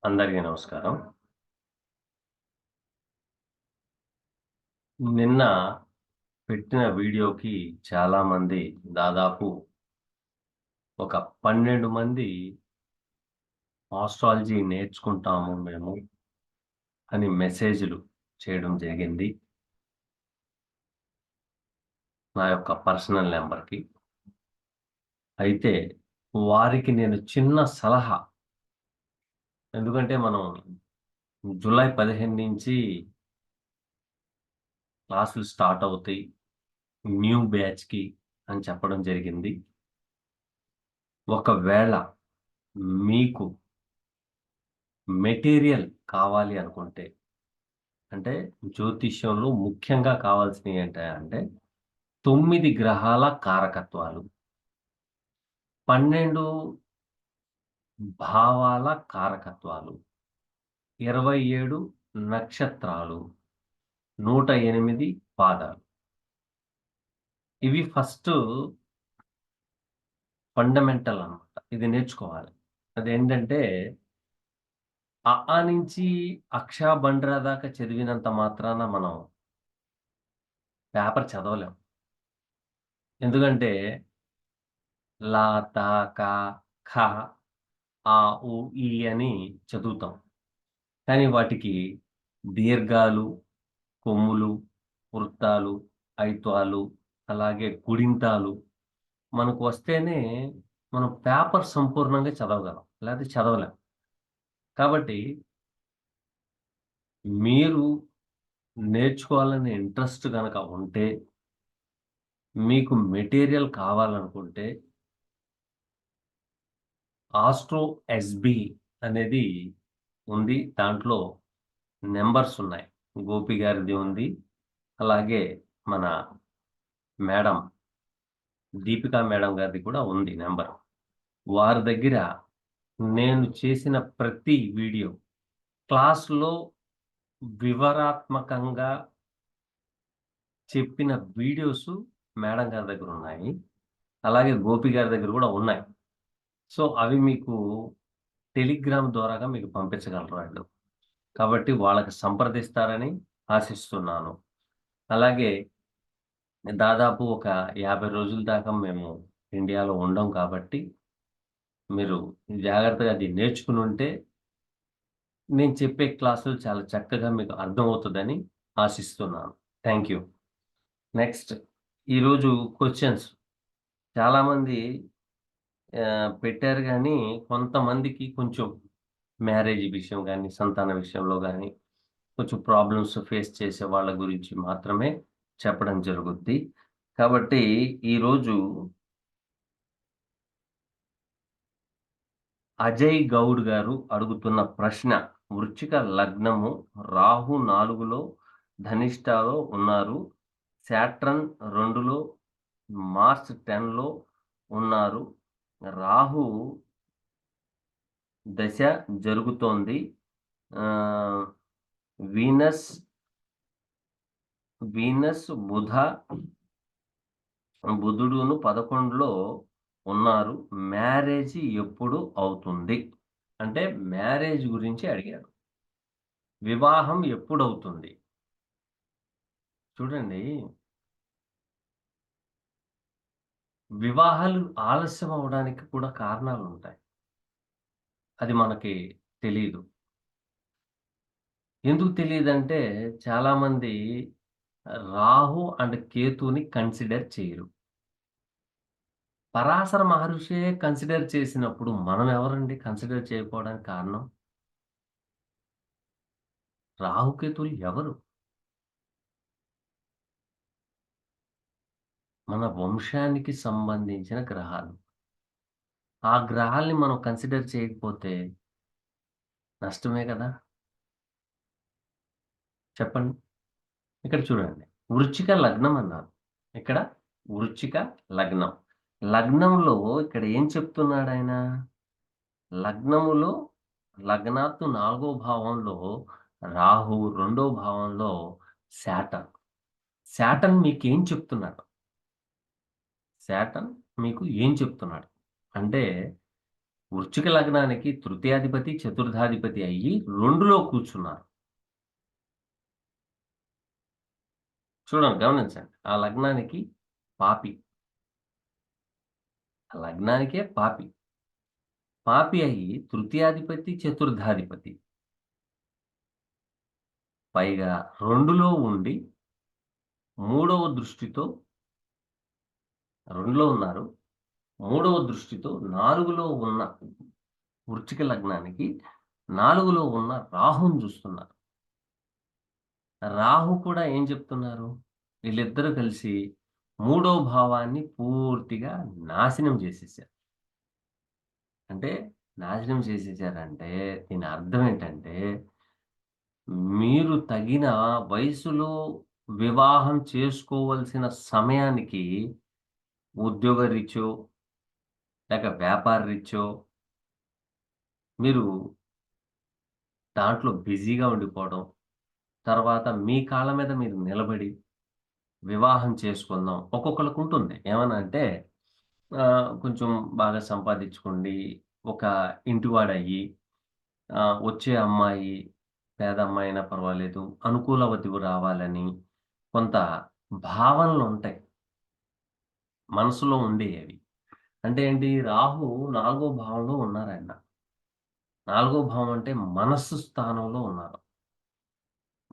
అందరికీ నమస్కారం. నిన్న పెట్టిన వీడియోకి చాలామంది దాదాపు ఒక 12 మంది ఆస్ట్రాలజీ నేర్చుకుంటాము మేము అని మెసేజ్‌లు చేయడం జరిగింది. నా యొక్క పర్సనల్ నంబర్‌కి. అయితే వారికి నేను చిన్న సలహా ఎందుకంటే మనం జూలై 15 నుంచి క్లాసులు స్టార్ట్ అవుతాయి. న్యూ బ్యాచ్‌కి అని చెప్పడం జరిగింది. ఒకవేళ మీకు మెటీరియల్ కావాలి అనుకుంటే అంటే జ్యోతిష్యంలో ముఖ్యంగా కావాల్సినయి ఏంటంటే 9 గ్రహాల కారకత్వాలు, 12 భావాల కారకత్వాలు, 27 నక్షత్రాలు, 108 పాదాలు. ఇవి ఫస్టు ఫండమెంటల్ అన్నమాట. ఇది నేర్చుకోవాలి. అదేంటంటే నుంచి అక్ష, బండ్రా దాకా చదివినంత మాత్రాన మనం పేపర్ చదవలేం. ఎందుకంటే లా, తా, కా, ఖ, ఆ, ఉ, ఈ అని చదువుతాం. కానీ వాటికి దీర్ఘాలు, కొమ్ములు, వృత్తాలు, ఐత్వాలు, అలాగే గుణింతాలు మనకు వస్తేనే మనం పేపర్ సంపూర్ణంగా చదవగలం. లేతే చదవలేం. కాబట్టి మీరు నేర్చుకోవాలనే ఇంట్రెస్ట్ గనక ఉంటే, మీకు మెటీరియల్ కావాలనుకుంటే ఆస్ట్రో ఎస్‌బి అనేది ఉంది. దాంట్లో నంబర్స్ ఉన్నాయి. గోపి గారిది ఉంది. అలాగే మన మేడం దీపికా మేడం గారిది కూడా ఉంది నంబర్. వారి దగ్గర నేను చేసిన ప్రతి వీడియో క్లాస్‌లో వివరాత్మకంగా చెప్పిన వీడియోసు మేడం గారి దగ్గరున్నాయి. అలాగే గోపి గారి దగ్గర గూడా ఉన్నాయి. సో, అవి మీకు టెలిగ్రామ్ ద్వారాగా మీకు పంపించగలరు ఆళ్ళు. కాబట్టి వాళ్ళకి సంప్రదిస్తారని ఆశిస్తున్నాను. అలాగే దాదాపు ఒక 50 రోజుల దాకా మేము ఇండియాలో ఉండం కాబట్టి, మీరు జాగ్రత్తగా అది నేర్చుకునుంటే, నేను చెప్పే క్లాసులు చాలా చక్కగా మీకు అర్థమవుతదని ఆశిస్తున్నాను. Thank you. నెక్స్ట్ ఈరోజు క్వెషన్స్ చాలామంది పెట్టారు గానీ, కొంతమందికి కొంచెం మ్యారేజ్ విషయం గానీ, సంతాన విషయంలో గానీ, కొంచెం ప్రాబ్లమ్స్ ఫేస్ చేసే వాళ్ళ గురించి మాత్రమే చెప్పడం జరుగుద్ది. కాబట్టి ఈరోజు అజయ్ గౌడ్ గారు అడుగుతున్న ప్రశ్న, వృశ్చిక లగ్నము, రాహు 4లో, ధనిష్టాలో ఉన్నారు. సాటర్న్ 2లో, మార్స్ 10లో ఉన్నారు. రాహు దశ జరుగుతోంది. ఆహ్, వీనస్, వీనస్, బుధుడును 11లో ఉన్నారు. మ్యారేజ్ ఎప్పుడు అవుతుంది? అంటే మ్యారేజ్ గురించి అడిగారు. వివాహం ఎప్పుడవుతుంది? చూడండి, వివాహాలు ఆలస్యం అవ్వడానికి కూడా కారణాలుంటాయి. అది మనకి తెలీదు. ఎందుకు తెలీదంటే చాలామంది రాహు అండ్ కేతుని కన్సిడర్ చేయరు. పరాశర మహర్షియే కన్సిడర్ చేసినప్పుడు మనం ఎవరండి కన్సిడర్ చేయకపోవడానికి కారణం? రాహుకేతువులు ఎవరు? మన వంశానికి సంబంధించిన గ్రహాలు. ఆ గ్రహాల్ని మనం కన్సిడర్ చేయకపోతే నష్టమే కదా! చెప్పండి. ఇక్కడ చూడండి. వృశ్చిక లగ్నం అన్నారు. ఇక్కడ వృశ్చిక లగ్నం. లగ్నంలో ఇక్కడ ఏం చెప్తున్నాడాయన? లగ్నములో లగ్నాత్తు 4 భావంలో రాహు, 2 భావంలో శాటర్న్. శాటర్న్ మీకేం చెప్తున్నాడు? శాటర్న్ మీకు ఏం చెప్తున్నాడు? అంటే వృశ్చిక లగ్నానికి తృతీయాధిపతి, చతుర్థాధిపతి అయ్యి 2లో కూర్చున్నారు. చూడండి, గమనించండి. ఆ లగ్నానికి పాపి. ఆ లగ్నానికే పాపి. పాపి అయ్యి తృతీయాధిపతి, చతుర్థాధిపతి. పైగా 2లో ఉండి మూడవ దృష్టితో 2లో ఉన్నారు. మూడవ దృష్టితో 4లో ఉన్న వృశ్చిక లగ్నానికి 4లో ఉన్న రాహుని చూస్తున్నారు. రాహు కూడా ఏం చెప్తున్నారు? వీళ్ళిద్దరూ కలిసి మూడో భావాన్ని పూర్తిగా నాశనం చేసేసారు. అంటే నాశనం చేసేసారంటే దీని అర్థం ఏంటంటే, మీరు తగిన వయసులో వివాహం చేసుకోవాల్సిన సమయానికి ఉద్యోగరీత్యో, లేక వ్యాపార రీత్యో మీరు దాంట్లో బిజీగా ఉండిపోవడం, తర్వాత మీ కాళ్ళ మీద మీరు నిలబడి వివాహం చేసుకుందాం. ఒక్కొక్కళ్ళకుంటుంది. ఏమనంటే కొంచెం బాగా సంపాదించుకోండి, ఒక ఇంటివాడయ్యి, వచ్చే అమ్మాయి పేదమ్మాయైనా పర్వాలేదు, అనుకూల వధువు రావాలని కొంత భావనలుంటాయి. మనసులో ఉండేయవి. అంటే ఏంటి? రాహు 4 భావంలో ఉన్నారాయన. 4 భావం అంటే మనస్సు స్థానంలో ఉన్నారు.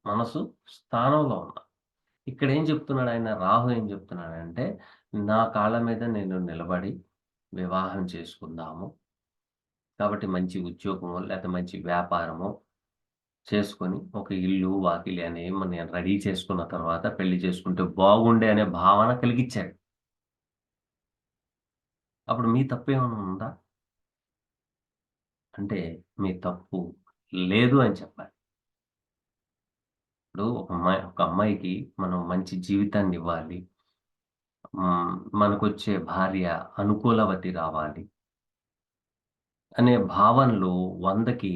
మనసు స్థానంలో ఉన్నారు. ఇక్కడేం చెప్తున్నాడాయన? రాహు ఏం చెప్తున్నాడంటే, నా కాళ్ళ మీద నేను నిలబడి వివాహం చేసుకుందాము. కాబట్టి మంచి ఉద్యోగమో, లేతే మంచి వ్యాపారమో చేసుకొని, ఒక ఇల్లు, వాకిలి అనేవి నేను రెడీ చేసుకున్న తర్వాత పెళ్లి చేసుకుంటే బాగుండే అనే భావన కలిగిచ్చాడు. అప్పుడు మీ తప్పేమన్నా ఉందా? అంటే మీ తప్పు లేదు అని చెప్పాలి. ఇప్పుడు ఒక అమ్మాయికి మనం మంచి జీవితాన్నివ్వాలి. మనకొచ్చే భార్య అనుకూలవతి రావాలి అనే భావనలు 100కి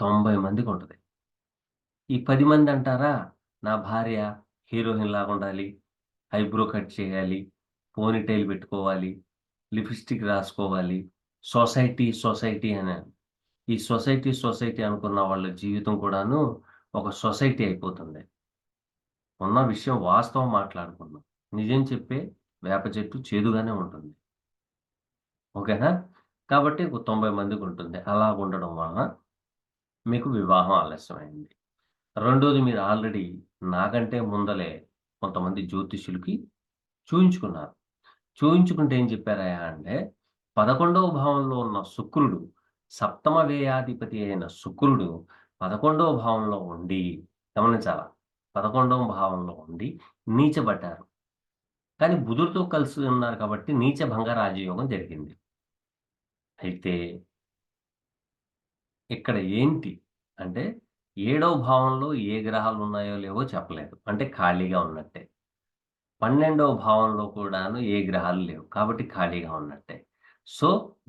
90 మందికుంటది. ఈ 10 మందంటారా, నా భార్య హీరోయిన్‌లాగుండాలి, ఐబ్రో కట్ చేయాలి, పోనీటెయిల్ పెట్టుకోవాలి, లిప్‌స్టిక్ రాసుకోవాలి, సొసైటీ అని. ఈ సొసైటీ అనుకున్న వాళ్ళ జీవితం కూడాను ఒక సొసైటీ అయిపోతుంది. ఉన్న విషయం వాస్తవం మాట్లాడుకుందాం. నిజం చెప్పే వేప చెట్టు చేదుగానే ఉంటుంది. ఓకేనా? కాబట్టి ఒక 90 మందికుంటుంది. అలాగుండడం వలన మీకు వివాహం ఆలస్యమైంది. రెండోది, మీరు ఆల్రెడీ నాకంటే ముందలే కొంతమంది జ్యోతిష్యులకి చూయించుకున్నారు. చూయించుకుంటే ఏం చెప్పారయ్యా అంటే, 11వ భావంలో ఉన్న శుక్రుడు, సప్తమ వ్యయాధిపతి అయిన శుక్రుడు 11వ భావంలో ఉండి, గమనించాలా, 11వ భావంలో ఉండి నీచబడ్డారు. కానీ బుధుడితో కలిసి ఉన్నారు కాబట్టి నీచ భంగ రాజయోగం జరిగింది. అయితే ఇక్కడ ఏంటి అంటే, ఏడవ భావంలో ఏ గ్రహాలున్నాయో లేవో చెప్పలేదు. అంటే ఖాళీగా ఉన్నట్టే. 12వ భావంలో కూడాను ఏ గ్రహాలు లేవు. కాబట్టి ఖాళీగా ఉన్నట్టే. సో,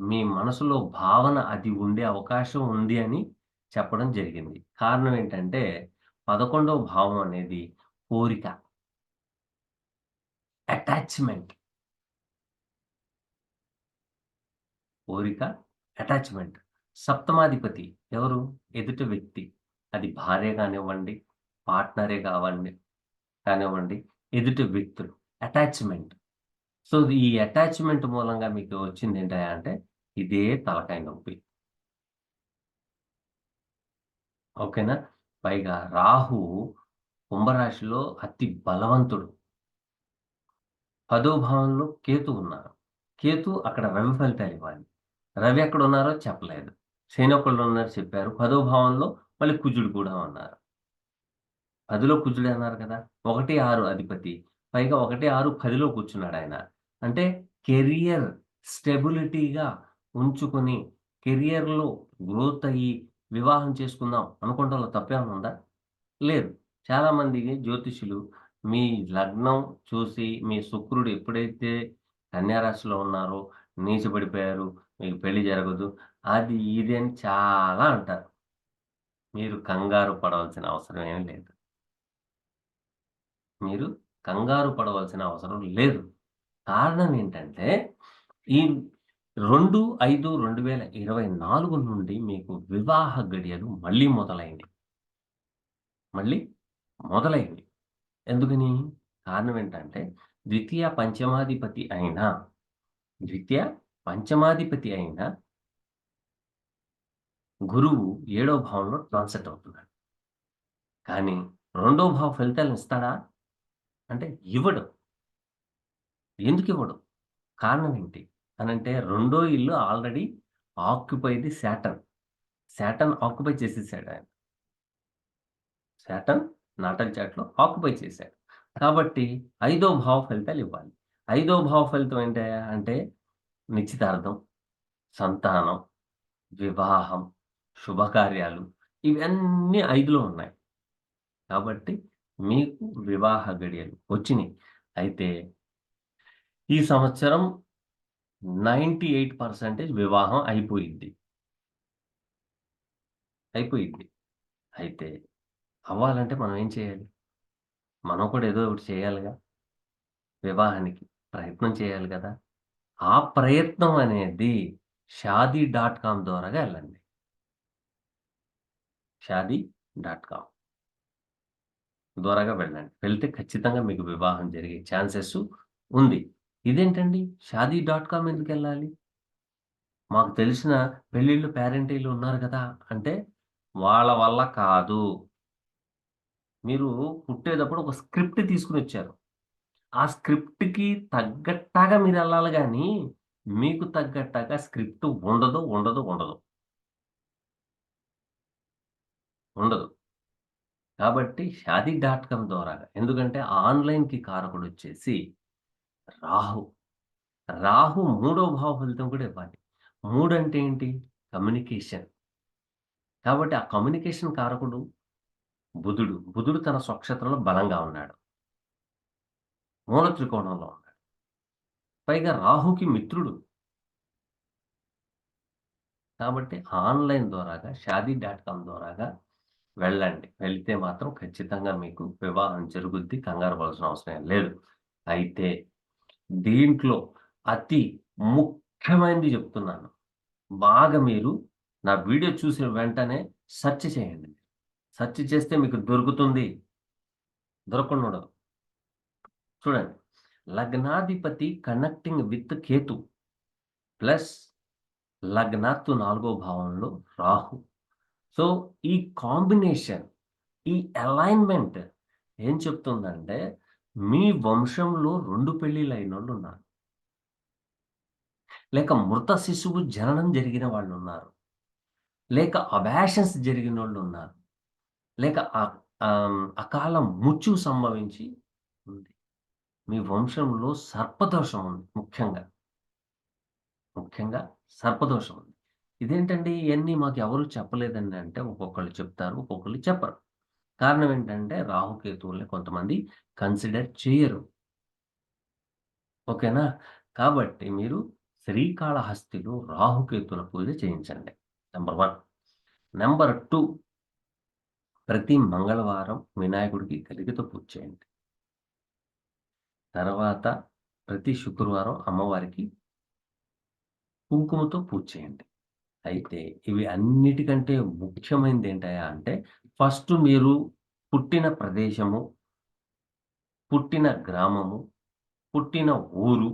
మీ మనసులో భావన అది ఉండే అవకాశం ఉంది అని చెప్పడం జరిగింది. కారణం ఏంటంటే, 11వ భావం అనేది కోరిక, అటాచ్‌మెంట్. కోరిక, అటాచ్‌మెంట్. సప్తమాధిపతి ఎవరు? ఎదుటి వ్యక్తి. అది భార్య కానివ్వండి, పార్ట్నరే కానివ్వండి, ఎదుటి వ్యక్తులు. అటాచ్‌మెంట్. సో, ఈ అటాచ్‌మెంట్ మూలంగా మీకు వచ్చిందేంటయ్యా అంటే, ఇదే తలకాయ నొప్పి. ఓకేనా? పైగా రాహు కుంభరాశిలో అతి బలవంతుడు. 10వ భావంలో కేతు ఉన్నారు. కేతు అక్కడ రవి ఫలితాలివ్వాలి. రవి ఎక్కడున్నారో చెప్పలేదు. శని ఒక్కళ్ళున్నారు చెప్పారు. 10వ భావంలో మళ్ళీ కుజుడు కూడా ఉన్నారు. 10లో కుజుడే అన్నారు కదా! 1, 6 అధిపతి. పైగా 1, 6, 10లో కూర్చున్నాడాయన. అంటే కెరియర్ స్టెబిలిటీగా ఉంచుకొని, కెరియర్‌లో గ్రోత్ అయ్యి, వివాహం చేసుకుందాం అనుకోవడంలో తప్పేమన్నా ఉందా? లేదు. చాలామంది జ్యోతిష్యులు మీ లగ్నం చూసి, మీ శుక్రుడు ఎప్పుడైతే కన్యా రాశిలో ఉన్నారో నీచబడిపోయారు, మీకు పెళ్లి జరగదు, అది ఇది అని చాలా అంటారు. మీరు కంగారు పడవలసిన అవసరం ఏమీ లేదు. మీరు కంగారు పడవలసిన అవసరం లేదు. కారణం ఏంటంటే, ఈ 2/5/2024 నుండి మీకు వివాహ గడియలు మళ్ళీ మొదలైనయి. మళ్ళీ మొదలైనయి. ఎందుకని? కారణం ఏంటంటే, ద్వితీయ పంచమాధిపతి అయిన ద్వితీయ పంచమాధిపతి అయిన గురువు 7వ భావంలో ట్రాన్సిట్ అవుతున్నాడు. కానీ, రెండో భావ ఫలితాలను ఇస్తాడా? అంటే ఇవ్వడు. ఎందుకివ్వడు? కారణం ఏంటి? అనంటే, రెండో ఇల్లు ఆల్రెడీ ఆక్యుపైది సాటర్న్. సాటర్న్ ఆక్యుపై చేసేసాడాయన. సాటర్న్ నాటక చాట్‌లో ఆక్యుపై చేశాడు. కాబట్టి, ఐదో భావ ఫలితాలివ్వాలి. ఐదో భావ ఫలితం ఏంటయ్యా అంటే, నిశ్చితార్థం, సంతానం, వివాహం, శుభకార్యాలు ఇవన్నీ 5లో ఉన్నాయి. కాబట్టి, మీకు వివాహ గడియలు వచ్చినియి. అయితే, ఈ సంవత్సరం 98% వివాహం అయిపోయిద్ది. అయిపోయిద్ది. అయితే, అవ్వాలంటే మనం ఏం చేయాలి? మనం కూడా ఏదో ఒకటి చేయాలిగా! వివాహానికి ప్రయత్నం చేయాలి గదా! ఆ ప్రయత్నం అనేది షాదీ.కామ్ ద్వారాగా ఎళ్ళండి. షాదీ.కామ్ ద్వారాగా వెళ్ళండి. వెళ్తే ఖచ్చితంగా మీకు వివాహం జరిగే ఛాన్సెస్ ఉంది. ఇదేంటండి షాదీ.కామ్ ఎందుకెళ్ళాలి? మాకు తెలిసిన పెళ్ళిళ్ళు, పేరెంటీలు ఉన్నారు గదా! అంటే వాళ్ళ వల్ల కాదు. మీరు పుట్టేటప్పుడు ఒక స్క్రిప్ట్ తీసుకొనొచ్చారు. ఆ స్క్రిప్ట్‌కి తగ్గట్టాగా మీరెళ్ళాలి గానీ, మీకు తగ్గట్టాగా స్క్రిప్ట్ ఉండదు, ఉండదు, ఉండదు. ఉండదు. కాబట్టి షాదీ.కామ్ ద్వారాగా ఎందుకంటే ఆన్‌లైన్‌కి కారకుడొచ్చేసి రాహు. రాహు మూడో భావ ఫలితం కూడా ఇవ్వాలి. 3 అంటే ఏంటి? కమ్యూనికేషన్. కాబట్టి ఆ కమ్యూనికేషన్ కారకుడు బుధుడు. బుధుడు తన స్వక్షేత్రంలో బలంగా ఉన్నాడు. మూల త్రికోణంలో ఉన్నాడు. పైగా రాహుకి మిత్రుడు. కాబట్టి ఆన్‌లైన్ ద్వారాగా షాదీ.కామ్ ద్వారాగా వెళ్ళండి. వెళితే మాత్రం ఖచ్చితంగా మీకు వివాహం జరుగుద్ది. కంగారు పడాల్సిన అవసరం ఏం లేదు. అయితే దీంట్లో అతి ముఖ్యమైనది చెప్తున్నాను. బాగా మీరు నా వీడియో చూసిన వెంటనే సెర్చ్ చేయండి. సెర్చ్ చేస్తే మీకు దొరుకుతుంది. దొరకకుండా ఉండదు. చూడండి. లగ్నాధిపతి కనెక్టింగ్ విత్ కేతు ప్లస్ లగ్నాత్తు 4 భావంలో రాహు. సో, ఈ కాంబినేషన్, ఈ అలైన్‌మెంట్ ఏం చెప్తుందంటే, మీ వంశంలో 2 పెళ్ళిళ్ళయినోళ్ళున్నారు. లేక మృత శిశువు జననం జరిగిన వాళ్ళున్నారు. లేక అబార్షన్స్ జరిగినోళ్ళున్నారు. లేక అకాల మృత్యువు సంభవించి ఉంది. మీ వంశంలో సర్పదోషం ఉంది ముఖ్యంగా. ముఖ్యంగా సర్పదోషం ఉంది. ఇదేంటండి ఇయన్నీ మాకెవరు చెప్పలేదండి అంటే ఒక్కొక్కళ్ళు చెప్తారు. ఒక్కొక్కళ్ళు చెప్పరు. కారణం ఏంటంటే రాహుకేతువుల్ని కొంతమంది కన్సిడర్ చేయరు. ఓకేనా? కాబట్టి మీరు శ్రీకాళహస్తిలో రాహుకేతుల పూజ చేయించండి. నంబర్ 1. నంబర్ 2 ప్రతి మంగళవారం వినాయకుడికి గరికతో పూజ చేయండి. తర్వాత ప్రతి శుక్రవారం అమ్మవారికి కుంకుమతో పూజ చేయండి. అయితే ఇవి అన్నిటికంటే ముఖ్యమైనదేంటయ్యా అంటే ఫస్ట్ మీరు పుట్టిన ప్రదేశము, పుట్టిన గ్రామము, పుట్టిన ఊరు,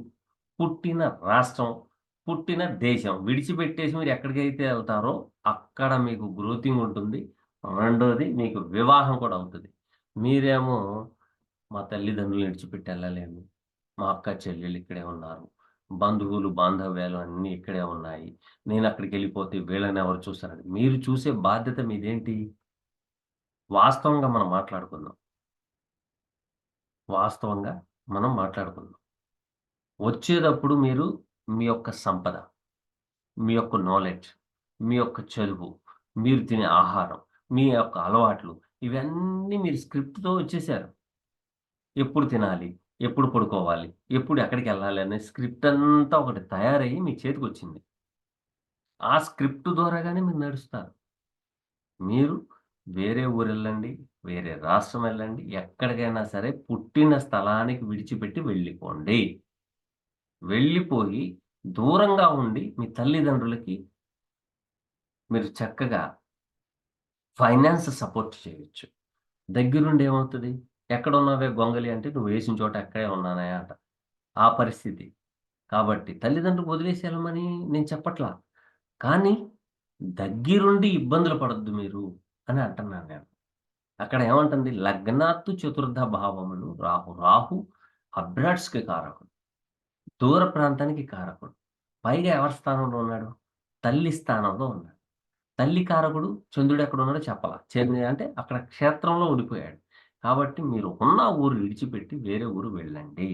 పుట్టిన రాష్ట్రం, పుట్టిన దేశం విడిచిపెట్టేసి మీరు ఎక్కడికైతే ఎళ్తారో అక్కడ మీకు గ్రోతింగ్ ఉంటుంది. రెండోది మీకు వివాహం కూడా అవుతది. మీరేమో మా తల్లిదండ్రులను విడిచిపెట్టి ఎళ్ళలేము. మా అక్క చెల్లెళ్ళు ఇక్కడే ఉన్నారు. బంధువులు, బాంధవ్యాలు అన్నీ ఇక్కడే ఉన్నాయి. నేనక్కడికెళ్ళిపోతే వీళ్ళని ఎవరు చూస్తారండి. మీరు చూసే బాధ్యత మీదేంటి? వాస్తవంగా మనం మాట్లాడుకుందాం. వాస్తవంగా మనం మాట్లాడుకుందాం. వచ్చేటప్పుడు మీరు మీ యొక్క సంపద, మీ యొక్క నాలెడ్జ్, మీ యొక్క చదువు, మీరు తినే ఆహారం, మీ యొక్క అలవాట్లు ఇవన్నీ మీరు స్క్రిప్ట్‌తో వచ్చేసారు. ఎప్పుడు తినాలి? ఎప్పుడు పడుకోవాలి? ఎప్పుడు ఎక్కడికెళ్ళాలి? అనే స్క్రిప్ట్ అంతా ఒకటి తయారయ్యి మీ చేతికొచ్చింది. ఆ స్క్రిప్ట్ ద్వారాగానే మీరు నడుస్తారు. మీరు వేరే ఊరెళ్ళండి, వేరే రాష్ట్రం ఎళ్ళండి, ఎక్కడికైనా సరే పుట్టిన స్థలానికి విడిచిపెట్టి వెళ్ళిపోండి. వెళ్ళిపోయి దూరంగా ఉండి మీ తల్లిదండ్రులకి మీరు చక్కగా ఫైనాన్స్ సపోర్ట్ చేయొచ్చు. దగ్గరుండి ఏమవుతది? "ఎక్కడున్నావే గొంగలి" అంటే, "నువ్వేసిన చోట అక్కడే ఉన్నానయ్యా" అంట. ఆ పరిస్థితి. కాబట్టి తల్లిదండ్రులకు వదిలేసి ఎళ్ళమని నేను చెప్పట్లా. కానీ దగ్గరుండి ఇబ్బందులు పడొద్దు మీరు అని అంటున్నాను నేను. అక్కడ ఏమంటుంది? లగ్నాత్తు చతుర్థ భావములు రాహు. రాహు అబ్రాడ్స్‌కి కారకుడు. దూర ప్రాంతానికి కారకుడు. పైగా ఎవరి స్థానంలో ఉన్నాడు? తల్లి స్థానంలో ఉన్నాడు. తల్లి కారకుడు చంద్రుడెక్కడున్నాడో చెప్పలా. అంటే అక్కడ క్షేత్రంలో ఉండిపోయాడు. కాబట్టి మీరు ఉన్న ఊరు విడిచిపెట్టి వేరే ఊరు వెళ్ళండి.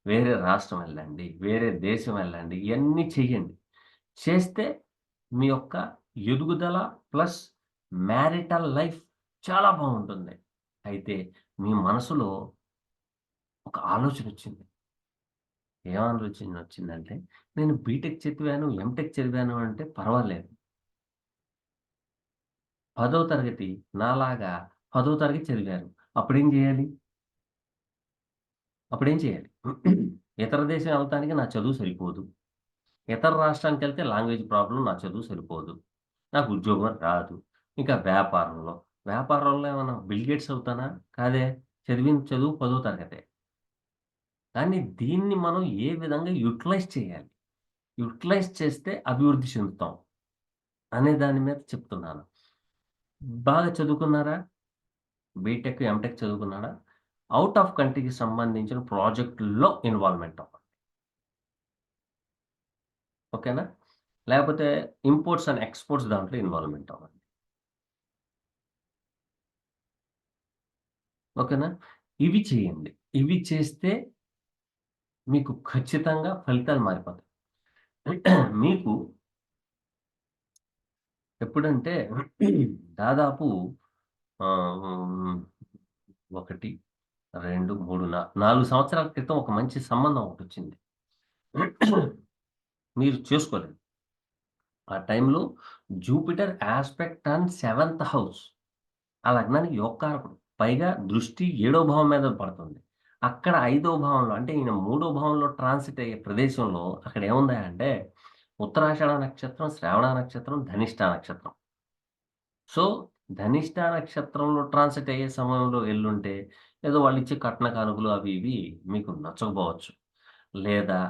వేరే రాష్ట్రం వెళ్ళండి. వేరే దేశం వెళ్ళండి. ఇయన్నీ చెయ్యండి. చేస్తే మీ యొక్క ఎదుగుదల ప్లస్ మ్యారిటల్ లైఫ్ చాలా బావుంటుంది. అయితే మీ మనసులో ఒక ఆలోచనొచ్చింది. ఏం ఆలోచనొచ్చిందంటే, నేను బీటెక్ చదివాను, ఎంటెక్ చదివాను అంటే పర్వాలేదు. 10వ తరగతి నాలాగా 10వ తరగతి చదివారు. అప్పుడేం జేయాలి? అప్పుడేం చేయాలి? ఇతర దేశం ఎళ్తానికి నా చదువు సరిపోదు. ఇతర రాష్ట్రానికెళ్తే లాంగ్వేజ్ ప్రాబ్లమ్ నా చదువు సరిపోదు. నాకు ఉద్యోగం రాదు. ఇంకా వ్యాపారంలో ఏమన్నా బిల్ గేట్స్ అవుతానా? కాదే. చదివిన చదువు 10వ తరగతే. కానీ దీన్ని మనం ఏ విధంగా యుటిలైజ్ చేయాలి? యుటిలైజ్ చేస్తే అభివృద్ధి చెందుతాం అనే దాని మీద చెప్తున్నాను. బాగా చదువుకున్నారా? బీటెక్, ఎంటెక్ చదువుకున్నాడా? ఔట్ ఆఫ్ కంట్రీకి సంబంధించిన ప్రాజెక్టుల్లో ఇన్వాల్వ్‌మెంట్ అవ్వండి. ఓకేనా? లేపోతే ఇంపోర్ట్స్ అండ్ ఎక్స్‌పోర్ట్స్ దాంట్లో ఇన్వాల్వ్‌మెంట్ అవ్వండి. ఓకేనా? ఇవి చేయండి. ఇవి చేస్తే మీకు ఖచ్చితంగా ఫలితాలు మారిపోతాయి. మీకు ఎప్పుడంటే దాదాపు హ్మ్. 1, 2, 3, 4 సంవత్సరాల క్రితం ఒక మంచి సంబంధం ఒకటొచ్చింది. మీరు చేసుకోలేదు. ఆ టైంలో Jupiter aspect on seventh house. ఆ లగ్నానికి యోగకారకుడు. పైగా దృష్టి ఏడో భావం మీద పడుతుంది. అక్కడ ఐదో భావంలో అంటే ఈయన మూడో భావంలో ట్రాన్సిట్ అయ్యే ప్రదేశంలో అక్కడ ఏముందయ్యా అంటే ఉత్తరాషాఢ నక్షత్రం, శ్రావణ నక్షత్రం, ధనిష్ట నక్షత్రం. సో, ధనిష్ట నక్షత్రంలో ట్రాన్సిట్ అయ్యే సమయంలో ఎళ్ళుంటే ఏదో వాళ్ళిచ్చే కట్న కానుకలు అవి ఇవి మీకు నచ్చకపోవచ్చు. లేదా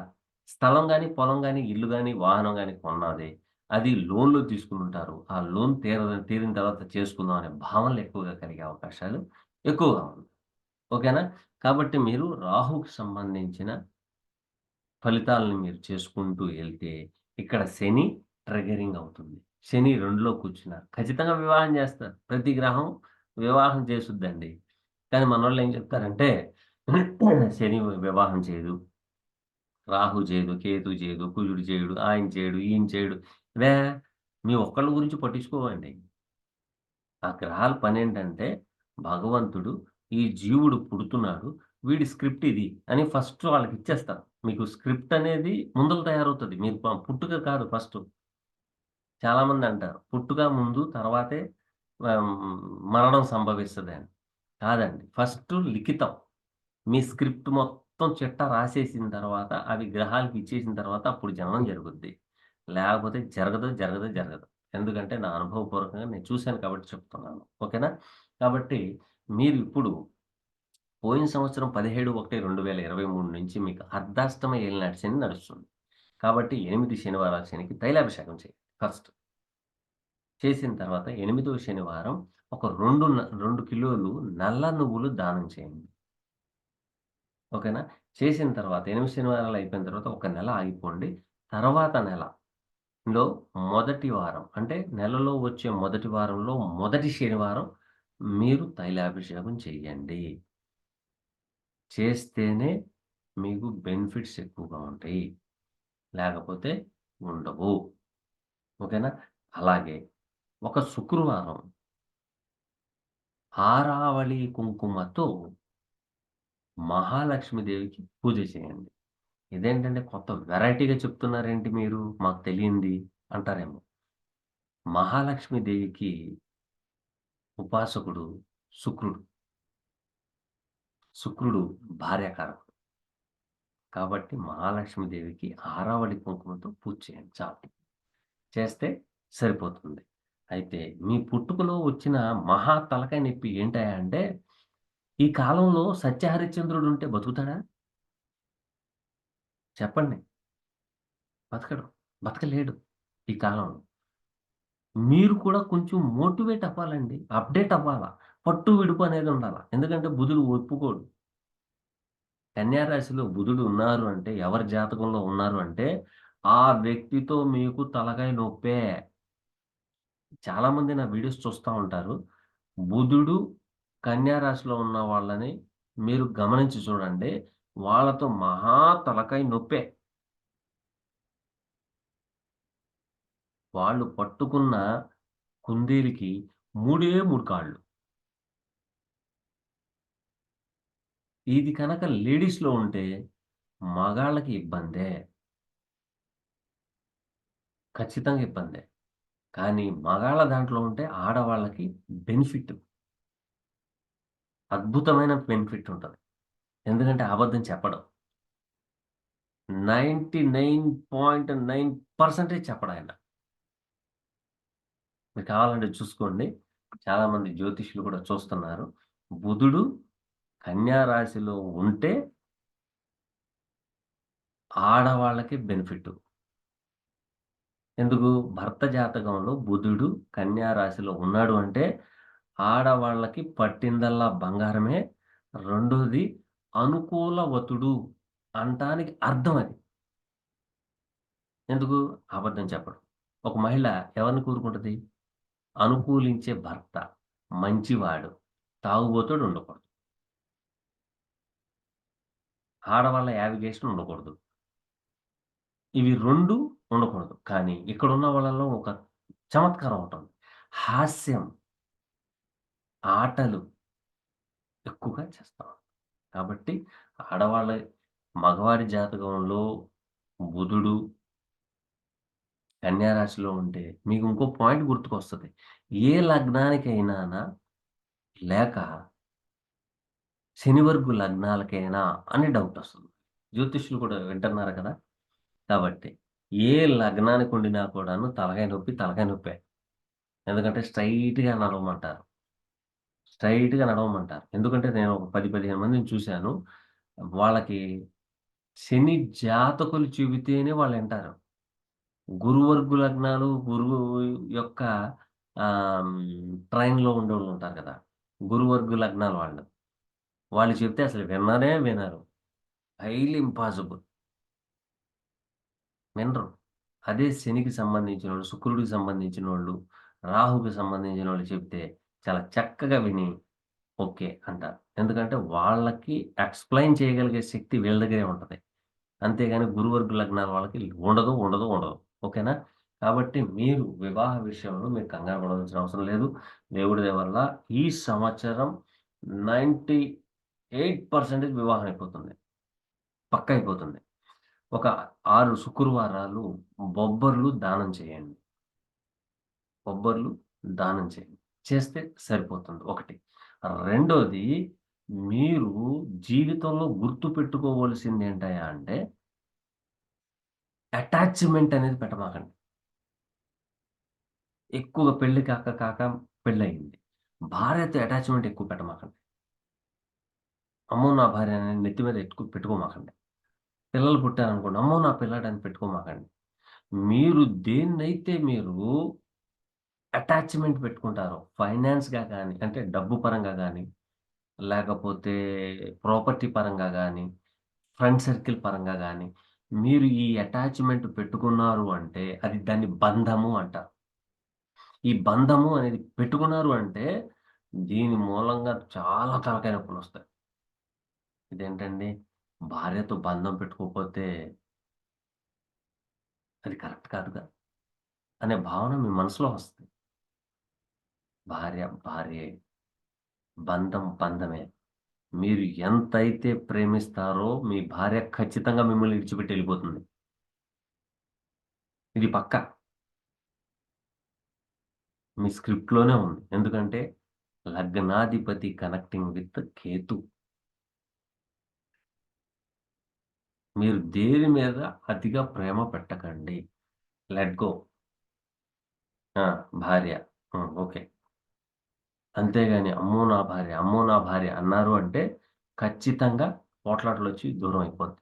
స్థలం గాని, పొలం గాని, ఇల్లు గాని, వాహనం గాని కొన్నది. అది లోన్‌లో తీసుకొనుంటారు. ఆ లోన్ తీరిన తర్వాత చేసుకుందాం అనే భావనలు ఎక్కువగా కలిగే అవకాశాలు ఎక్కువగా ఉంది. ఓకేనా? కాబట్టి మీరు రాహుకి సంబంధించిన ఫలితాలను మీరు చేసుకుంటూ ఎళ్తే, ఇక్కడ శని ట్రిగ్గరింగ్ అవుతుంది. శని 2లో కూర్చున్నారు. ఖచ్చితంగా వివాహం జేస్తారు. ప్రతి గ్రహం వివాహం చేసుద్దండి. కానీ మనోళ్ళేం చెప్తారంటే శని వివాహం చేయదు. రాహు చేయదు, కేతు చేయదు, కుజుడు చేయడు, ఆయన చేయడు, ఈయన చేయడు. వే మీ ఒక్కళ్ళ గురించి పట్టించుకోవండి. ఆ గ్రహాల పనేంటంటే, భగవంతుడు ఈ జీవుడు పుడుతున్నాడు. వీడి స్క్రిప్ట్ ఇది అని ఫస్ట్ వాళ్ళకిచ్చేస్తారు. మీకు స్క్రిప్ట్ అనేది ముందల తయారవుతది. మీరు పుట్టుక కాదు ఫస్టు. చాలామందంటారు. పుట్టుక ముందు తర్వాతే హ్మ్, మరణం సంభవిస్తదని. కాదండి. ఫస్టు లిఖితం. మీ స్క్రిప్ట్ మొత్తం చిట్టా రాసేసిన తర్వాత, అవి గ్రహాలకి ఇచ్చేసిన తర్వాత అప్పుడు జననం జరుగుద్ది. లేకపోతే జరగదు. ఎందుకంటే నా అనుభవపూర్వకంగా నేను చూసాను కాబట్టి చెప్తున్నాను. ఓకేనా? కాబట్టి మీరిప్పుడు పోయిన సంవత్సరం 17/1/2023 నుంచి మీకు అర్ధాష్టమ ఏలినాటి శని నడుస్తుంది. కాబట్టి 8 శనివారాల శనికి తైలాభిషేకం చేయండి ఫస్ట్. చేసిన తర్వాత ఎనిమిదో శనివారం ఒక 2 కిలోలు నల్ల నువ్వులు దానం చేయండి. ఓకేనా? చేసిన తర్వాత 8 శనివారాలు అయిపోయిన తర్వాత ఒక నెల ఆగిపోండి. తర్వాత నెలలో మొదటి వారం అంటే నెలలో వచ్చే మొదటి వారంలో మొదటి శనివారం మీరు తైలాభిషేకం చేయండి. చేస్తేనే మీకు బెనిఫిట్స్ ఎక్కువగా ఉంటాయి. లేకపోతే ఉండవు. ఓకేనా? అలాగే ఒక శుక్రవారం హారావళి కుంకుమతో మహాలక్ష్మీదేవికి పూజ చేయండి. ఇదేంటంటే కొత్త వెరైటీగా చెప్తున్నారేంటి మీరు? మాకు తెలియంది అంటారేమో. మహాలక్ష్మీదేవికి ఉపాసకుడు శుక్రుడు. శుక్రుడు భార్యాకారకుడు. కాబట్టి మహాలక్ష్మీదేవికి ఆరావళి కుంకుమతో పూజ చేయండి చాలు. చేస్తే సరిపోతుంది. అయితే మీ పుట్టుకలో వచ్చిన మహా తలకాయ నొప్పి ఏంటయ్యా అంటే, ఈ కాలంలో సత్యహరిశ్చంద్రుడుంటే బతుకుతాడా? చెప్పండి. బతకడు. బతకలేడు ఈ కాలంలో. మీరు కూడా కొంచెం మోటివేట్ అవ్వాలండి. అప్‌డేట్ అవ్వాలా. పట్టు, విడుపు అనేది ఉండాల. ఎందుకంటే బుధుడు ఒప్పుకోడు. కన్యా రాశిలో బుధుడు ఉన్నారు అంటే, ఎవరి జాతకంలో ఉన్నారు అంటే, ఆ వ్యక్తితో మీకు తలకాయ నొప్పే. చాలామంది నా వీడియోస్ చూస్తా ఉంటారు. బుధుడు కన్యా రాశిలో ఉన్న వాళ్ళని మీరు గమనించి చూడండి. వాళ్ళతో మహా తలకాయ నొప్పే. వాళ్ళు పట్టుకున్న కుందేలుకి మూడే 3 కాళ్ళు. ఇది కనుక లేడీస్‌లో ఉంటే మగాళ్ళకి ఇబ్బందే. ఖచ్చితంగా ఇబ్బందే. కానీ మగాళ్ళ దాంట్లో ఉంటే ఆడవాళ్ళకి బెనిఫిట్. అద్భుతమైన బెనిఫిట్ ఉంటది. ఎందుకంటే అబద్ధం చెప్పడు. 99.9% చెప్పడాయన. మీకు కావాలంటే చూసుకోండి. చాలామంది జ్యోతిష్యులు కూడా చూస్తున్నారు. బుధుడు కన్యా రాశిలో ఉంటే ఆడవాళ్ళకి బెనిఫిట్. ఎందుకు? భర్త జాతకంలో బుధుడు కన్యా రాశిలో ఉన్నాడు అంటే, ఆడవాళ్ళకి పట్టిందల్లా బంగారమే. రెండోది అనుకూలవతుడు అంటానికి అర్థం అది. ఎందుకు? అబద్ధం చెప్పడు. ఒక మహిళ ఎవరిని కోరుకుంటది? అనుకూలించే భర్త, మంచివాడు, తాగుబోతోడు ఉండకూడదు. ఆడవాళ్ళ యావిగేషన్ ఉండకూడదు. ఇవి 2 ఉండకూడదు. కానీ ఇక్కడున్న వాళ్ళలో ఒక చమత్కారం ఉంటుంది. హాస్యం, ఆటలు ఎక్కువగా చేస్తాం. కాబట్టి ఆడవాళ్ళ మగవాడి జాతకంలో బుధుడు కన్యా రాశిలో ఉంటే మీకు ఇంకో పాయింట్ గుర్తుకొస్తది. ఏ లగ్నానికైనానా లేక శని వర్గు లగ్నాలకైనా అని డౌటొస్తుంది. జ్యోతిష్యులు కూడా వింటున్నారు కదా! కాబట్టి ఏ లగ్నానికి ఉండినా కూడాను తలకాయ నొప్పి, తలకాయ నొప్పే. ఎందుకంటే స్ట్రెయిట్‌గా నడవమంటారు. స్ట్రెయిట్‌గా నడవమంటారు. ఎందుకంటే నేను ఒక 10, 15 మందిని చూసాను. వాళ్ళకి శని జాతకులు చెబితేనే వాళ్ళింటారు. గురువర్గు లగ్నాలు, గురువు యొక్క ట్రైన్‌లో ఉండేవాళ్ళుంటారు కదా! గురువర్గు లగ్నాల వాళ్ళు. వాళ్ళు చెప్తే అసలు విననే వినరు. Highly impossible. వినరు. అదే శనికి సంబంధించినోళ్ళు, శుక్రుడికి సంబంధించినోళ్ళు, రాహుకి సంబంధించినోళ్ళు చెప్తే చాలా చక్కగా విని ఓకే అంటారు. ఎందుకంటే వాళ్ళకి ఎక్స్‌ప్లెయిన్ చేయగలిగే శక్తి వీళ్ళ దగ్గరే ఉంటది. అంతేగాని గురువర్గ లగ్నాల వాళ్ళకి ఉండదు, ఉండదు, ఉండదు. ఓకేనా? కాబట్టి మీరు వివాహ విషయంలో మీరు కంగారు పడవలసిన అవసరం లేదు. దేవుడి దయ వల్ల ఈ సంవత్సరం 98% వివాహం అయిపోతుంది. పక్కా అయిపోతుంది. ఒక 6 శుక్రవారాలు బొబ్బర్లు దానం చేయండి. బొబ్బర్లు దానం చేయండి. చేస్తే సరిపోతుంది ఒకటి. రెండోది మీరు జీవితంలో గుర్తుపెట్టుకోవాల్సిందేంటయ్యా అంటే అటాచ్‌మెంట్ అనేది పెట్టమాకండి. ఎక్కువగా పెళ్లి కాక పెళ్లయింది. భార్యతో అటాచ్‌మెంట్ ఎక్కువ పెట్టమాకండి. అమ్మో! నా భార్య అని నెత్తి మీద పెట్టుకోమాకండి. పిల్లలు పుట్టారనుకోండి, అమ్మో! నా పిల్లాడని పెట్టుకోమాకండి. మీరు దేన్నైతే మీరు అటాచ్‌మెంట్ పెట్టుకుంటారో ఫైనాన్స్‌గా గాని, అంటే డబ్బు పరంగా గాని, లేకపోతే ప్రాపర్టీ పరంగా గాని, ఫ్రెండ్ సర్కిల్ పరంగా గాని, మీరు ఈ అటాచ్‌మెంట్ పెట్టుకున్నారు అంటే అది దాన్ని బంధము అంటారు. ఈ బంధము అనేది పెట్టుకున్నారు అంటే, దీని మూలంగా చాలా తలకాయ నొప్పులొస్తాయి. ఇదేంటండి భార్యతో బంధం పెట్టుకోకపోతే అది కరెక్ట్ కాదుగా అనే భావన మీ మనసులో వస్తది. భార్య భార్యే, బంధం బంధమే. మీరు ఎంతైతే ప్రేమిస్తారో మీ భార్య ఖచ్చితంగా మిమ్మల్ని విడిచిపెట్టి ఎళ్ళిపోతుంది. ఇది పక్కా. మీ స్క్రిప్ట్‌లోనే ఉంది. ఎందుకంటే లగ్నాధిపతి కనెక్టింగ్ విత్ కేతు. మీరు దేని మీద అతిగా ప్రేమ పెట్టకండి. Let go. ఆ! భార్య. ఓకే. అంతేగాని అమ్మో! నా భార్య, అమ్మో! నా భార్య అన్నారు అంటే ఖచ్చితంగా పోట్లాటలొచ్చి దూరం అయిపోద్ది.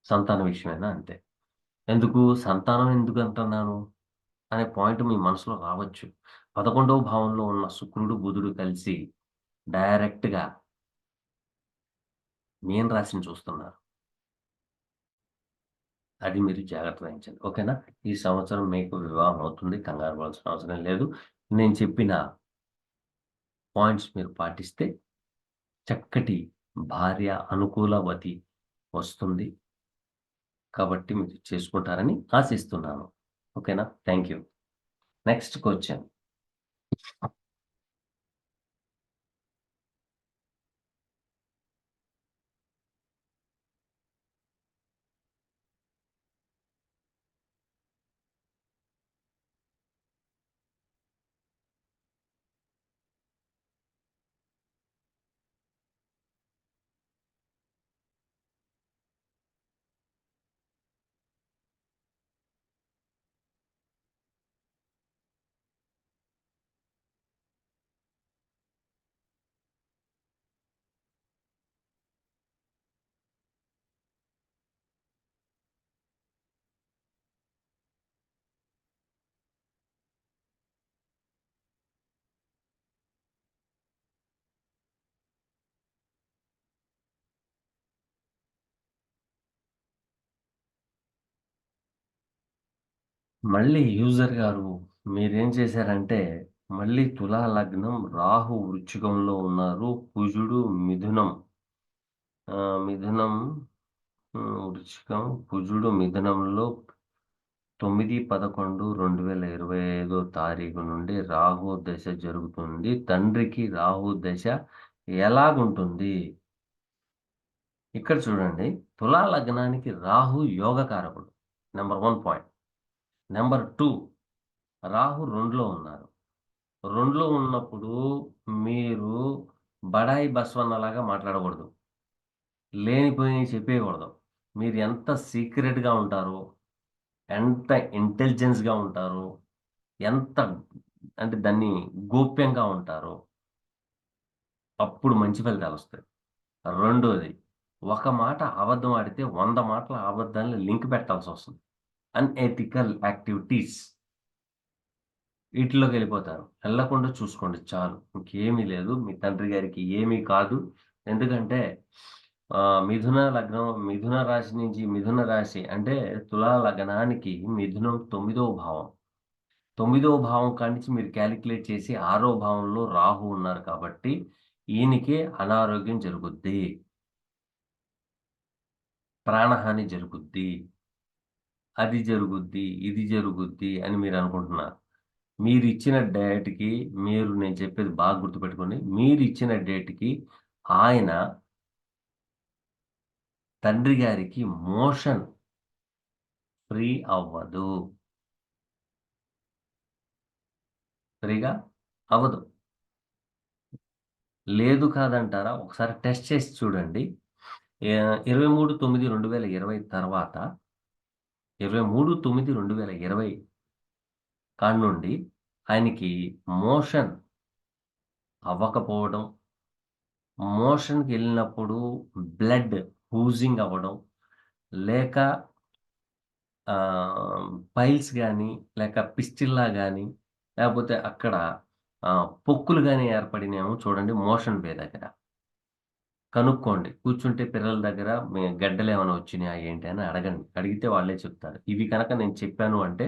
సంతానం విషయమైనా అంతే. ఎందుకు సంతానం ఎందుకంటున్నాను అనే పాయింట్ మీ మనసులో రావచ్చు. 11వ భావంలో ఉన్న శుక్రుడు, బుధుడు కలిసి డైరెక్ట్‌గా మీన రాశిని చూస్తున్నారు. అది మీరు జాగ్రత్త వహించండి. ఓకేనా? ఈ సంవత్సరం మీకు వివాహం అవుతుంది. కంగారు పడాల్సిన అవసరం లేదు. నేను చెప్పిన పాయింట్స్ మీరు పాటిస్తే చక్కటి భార్య అనుకూలవతి వస్తుంది. కాబట్టి మీరు చేసుకుంటారని ఆశిస్తున్నాను. ఓకేనా? Thank you. Next question. మళ్ళీ యూజర్ గారు మీరేం చేశారంటే, మళ్ళీ తులా లగ్నం, రాహు వృచ్చికంలో ఉన్నారు. కుజుడు మిథునం. మిథునం, వృచ్చికం, కుజుడు మిథునంలో 9, 11, 2025 తారీఖు నుండి రాహు దశ జరుగుతుంది. తండ్రికి రాహు దశ ఎలాగుంటుంది? ఇక్కడ చూడండి. తులా లగ్నానికి రాహు యోగకారకుడు. Number 1 point. నంబర్ 2 రాహు 2లో ఉన్నారు. 2లో ఉన్నప్పుడు మీరు బడాయి బస్వన్నలాగా మాట్లాడకూడదు. లేనిపోనియి చెప్పేయకూడదు. మీరు ఎంత సీక్రెట్‌గా ఉంటారో, ఎంత ఇంటెలిజెన్స్‌గా ఉంటారో, ఎంత అంటే దాన్ని గోప్యంగా ఉంటారో, అప్పుడు మంచి ఫలితాలొస్తాయి. రెండోది, ఒక మాట అబద్ధం ఆడితే 100 మాటల అబద్ధాన్ని లింక్ పెట్టాల్సొస్తుంది. అన్‌ఎథికల్ యాక్టివిటీస్ ఈటిలోకెళ్ళిపోతారు. ఎళ్ళకుండా చూసుకోండి చాలు. ఇంకేమీ లేదు. మీ తండ్రి గారికి ఏమీ కాదు. ఎందుకంటే మిథున లగ్నం, మిథున రాశి నుంచి మిథున రాశి అంటే తులా లగ్నానికి మిథునం 9వ భావం. 9వ భావం కాడ్నుంచి మీరు కాలిక్యులేట్ చేసి 6వ భావంలో రాహు ఉన్నారు కాబట్టి ఈయనకి అనారోగ్యం జరుగుద్ది. ప్రాణహాని జరుగుద్ది. అది జరుగుద్ది, ఇది జరుగుద్ది అని మీరనుకుంటున్నారు. మీరిచ్చిన డేట్‌కి నేను చెప్పేది బాగా గుర్తుపెట్టుకోండి. మీరిచ్చిన డేట్‌కి ఆయన తండ్రి గారికి మోషన్ ఫ్రీ అవ్వదు. ఫ్రీగా అవ్వదు. లేదు కాదంటారా? ఒకసారి టెస్ట్ చేసి చూడండి. 23/9/2020 తర్వాత 23/9/2020 కాడ్నుండి ఆయనకి మోషన్ అవ్వకపోవడం, మోషన్‌కెళ్ళినప్పుడు బ్లడ్ ooజింగ్ అవ్వడం, లేక పైల్స్ గాని, లేక పిస్టిల్లా గాని, లేపోతే అక్కడ పొక్కులు గాని ఏర్పడినేమో చూడండి మోషన్ వే దగ్గర. కనుక్కోండి. కూర్చుంటే పిల్లల దగ్గర గడ్డలేమైనా వచ్చినాయా ఏంటి అని అడగండి. అడిగితే వాళ్ళే చెప్తారు. ఇవి కనుక నేను చెప్పాను అంటే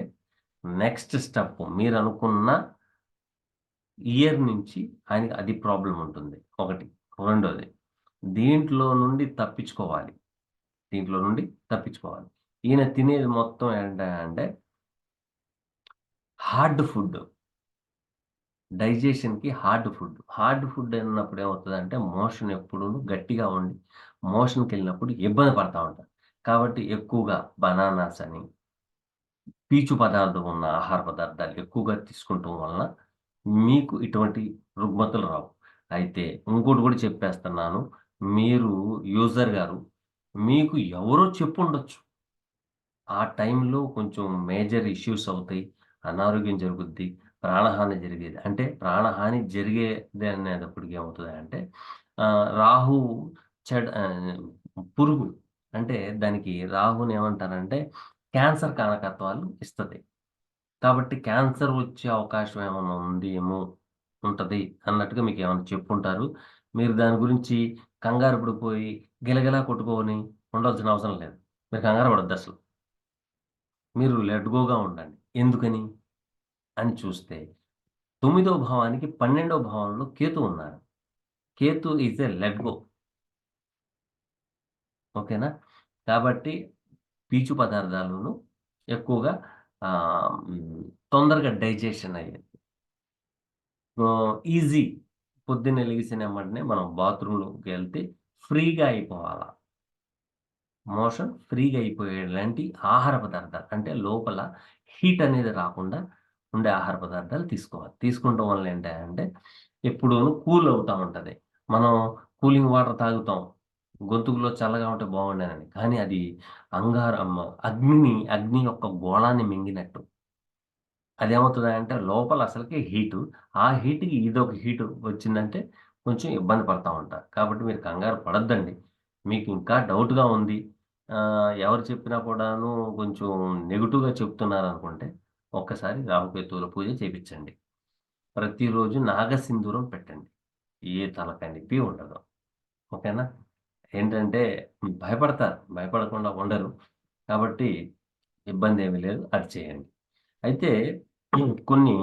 నెక్స్ట్ స్టెప్ మీరనుకున్న ఇయర్ నుంచి ఆయనకి అది ప్రాబ్లమ్ ఉంటుంది. ఒకటి. రెండోది దీంట్లో నుండి తప్పించుకోవాలి. దీంట్లో నుండి తప్పించుకోవాలి. ఈయన తినేది మొత్తం ఏంటంటే హార్డ్ ఫుడ్. డైజెషన్‌కి హార్డ్ ఫుడ్. హార్డ్ ఫుడ్ అన్నప్పుడు ఏమవుతదంటే మోషన్ ఎప్పుడూను గట్టిగా ఉండి మోషన్‌కెళ్ళినప్పుడు ఇబ్బంది పడతా ఉంటారు. కాబట్టి ఎక్కువగా బనానాస్ అని, పీచు పదార్థం ఉన్న ఆహార పదార్థాలు ఎక్కువగా తీసుకోవటం వలన మీకు ఇటువంటి రుగ్మతలు రావు. అయితే ఇంకోటి కూడా చెప్పేస్తున్నాను. మీరు యూజర్ గారు మీకు ఎవరో చెప్పుండొచ్చు. ఆ టైంలో కొంచెం మేజర్ ఇష్యూస్ అవుతాయి. అనారోగ్యం జరుగుద్ది. ప్రాణహాని జరిగేది. అంటే ప్రాణహాని జరిగేది అనేటప్పటికి ఏమవుతదంటే రాహు పురుగు. అంటే దానికి రాహుని ఏమంటారంటే క్యాన్సర్ కారకత్వాలు ఇస్తది. కాబట్టి క్యాన్సర్ వచ్చే అవకాశం ఏమన్నా ఉంటది అన్నట్టుగా మీకేమన్నా చెప్పుంటారు. మీరు దాని గురించి కంగారు పడిపోయి గిలగిలా కొట్టుకొని ఉండాల్సిన అవసరం లేదు. మీరు కంగారు పడొద్దసలు. మీరు లెట్ గోగా ఉండండి. ఎందుకని? అని చూస్తే 9వ భావానికి 12వ భావంలో కేతు ఉన్నారు. Ketu is a let go. ఓకేనా? కాబట్టి పీచు పదార్థాలును ఎక్కువగా తొందరగా డైజెషన్ అయ్యేది. ఈజీ. పొద్దున్నే లెగిసిన ఎమ్మటనే మనం బాత్రూమ్‌లోకెళ్తే ఫ్రీగా అయిపోవాల. మోషన్ ఫ్రీగా అయిపోయేలాంటి ఆహార పదార్థాలు. అంటే లోపల హీట్ అనేది రాకుండా ఉండే ఆహార పదార్థాలు తీసుకోవాలి. తీసుకోవటం వల్ల ఏంటంటే ఎప్పుడూను కూల్ అవుతా ఉంటది. మనం కూలింగ్ వాటర్ తాగుతాం. గొంతుకులో చల్లగా ఉంటే బాగుండేనని. కానీ అది అగ్ని యొక్క గోళాన్ని మింగినట్టు. అదేమవుతదంటే లోపల అసలకే హీటు. ఆ హీట్‌కి ఇదొక హీటు వచ్చిందంటే కొంచెం ఇబ్బంది పడతా ఉంటారు. కాబట్టి మీరు కంగారు పడొద్దండి. మీకు ఇంకా డౌట్‌గా ఉంది. ఎవరు చెప్పినా కూడాను కొంచెం నెగెటివ్‌గా చెప్తున్నారనుకుంటే ఒక్కసారి రాహుకేతువుల పూజ చేపిచ్చండి. ప్రతిరోజు నాగసింధూరం పెట్టండి. ఏ తలకాయ నొప్పి ఉండదు. ఓకేనా? ఏంటంటే భయపడతారు. భయపడకుండా ఉండరు. కాబట్టి ఇబ్బందేమీ లేదు. అది చేయండి. అయితే కొన్ని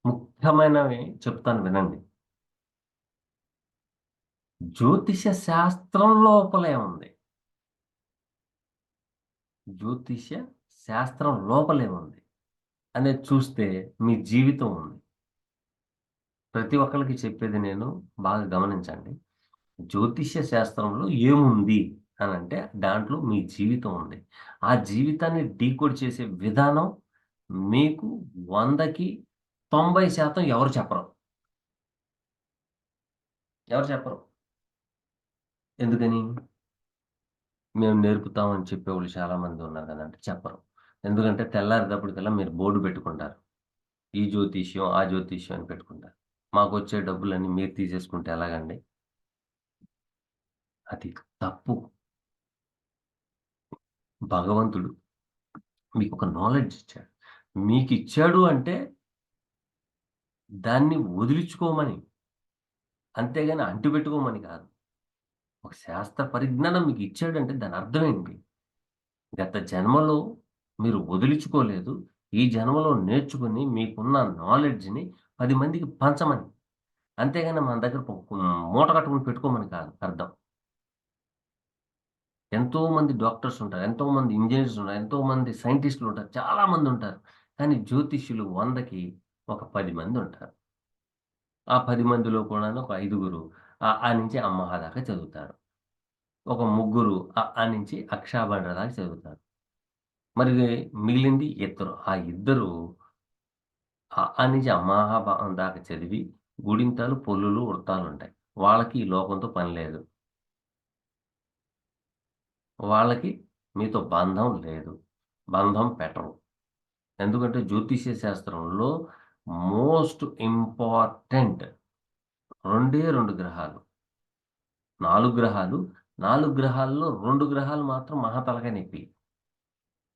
ముఖ్యమైనవి చెప్తాను వినండి. జ్యోతిష శాస్త్రం లోపలే ఉంది. జ్యోతిష శాస్త్రం లోపలే ఉంది అనేది చూస్తే మీ జీవితం ఉంది. ప్రతి ఒక్కళ్ళకి చెప్పేది నేను బాగా గమనించండి. జ్యోతిష్య శాస్త్రంలో ఏముంది అనంటే దాంట్లో మీ జీవితం ఉంది. ఆ జీవితాన్ని డీకోడ్ చేసే విధానం మీకు 100కి 90% ఎవరు చెప్పరు. ఎవరు చెప్పరు. ఎందుకని? మేము నేర్పుతాం అని చెప్పేవాళ్ళు చాలామంది ఉన్నారు కదండీ! చెప్పరు. ఎందుకంటే తెల్లారేటప్పటికల్లా మీరు బోర్డ్ పెట్టుకుంటారు. ఈ జ్యోతిష్యం, ఆ జ్యోతిష్యం అని పెట్టుకుంటారు. మాకొచ్చే డబ్బులన్నీ మీరు తీసేసుకుంటే ఎలాగండి? అది తప్పు. భగవంతుడు మీకొక నాలెడ్జ్ ఇచ్చాడు. మీకిచ్చాడు అంటే దాన్ని వదిలించుకోమని. అంతేగాని అంటిపెట్టుకోమని కాదు. ఒక శాస్త్ర పరిజ్ఞానం మీకిచ్చాడంటే దాని అర్థం ఏంటి? గత జన్మలో మీరు వదిలించుకోలేదు. ఈ జన్మలో నేర్చుకొని మీకున్న నాలెడ్జ్‌ని 10 మందికి పంచమని. అంతేగాని మన దగ్గర మూట కట్టుకొని పెట్టుకోమని కాదు అర్థం. ఎంతోమంది డాక్టర్స్ ఉంటారు. ఎంతోమంది ఇంజినీర్స్ ఉన్నారు. ఎంతోమంది సైంటిస్ట్‌లు ఉంటారు. చాలా మందుంటారు. కానీ జ్యోతిష్యులు 100కి ఒక 10 మందుంటారు. ఆ 10 మందిలో కూడాను ఒక ఐదుగురు ఆ నుంచి అమ్మహ దాకా చదువుతారు. ఒక ముగ్గురు నుంచి అక్షాబడ్ర దాకా చదువుతారు. మరి మిగిలింది ఇద్దరు. ఆ ఇద్దరు నుంచి అమ్మాహ దాకా చదివి గుడింతాలు, పొల్లులు, వృత్తాలుంటాయి. వాళ్ళకి ఈ లోకంతో పని లేదు. వాళ్ళకి మీతో బంధం లేదు. బంధం పెట్టరు. ఎందుకంటే జ్యోతిష్య శాస్త్రంలో మోస్ట్ ఇంపార్టెంట్ 2 గ్రహాలు. 4 గ్రహాలు. 4 గ్రహాల్లో 2 గ్రహాలు మాత్రం మహా తలకాయ నొప్పి.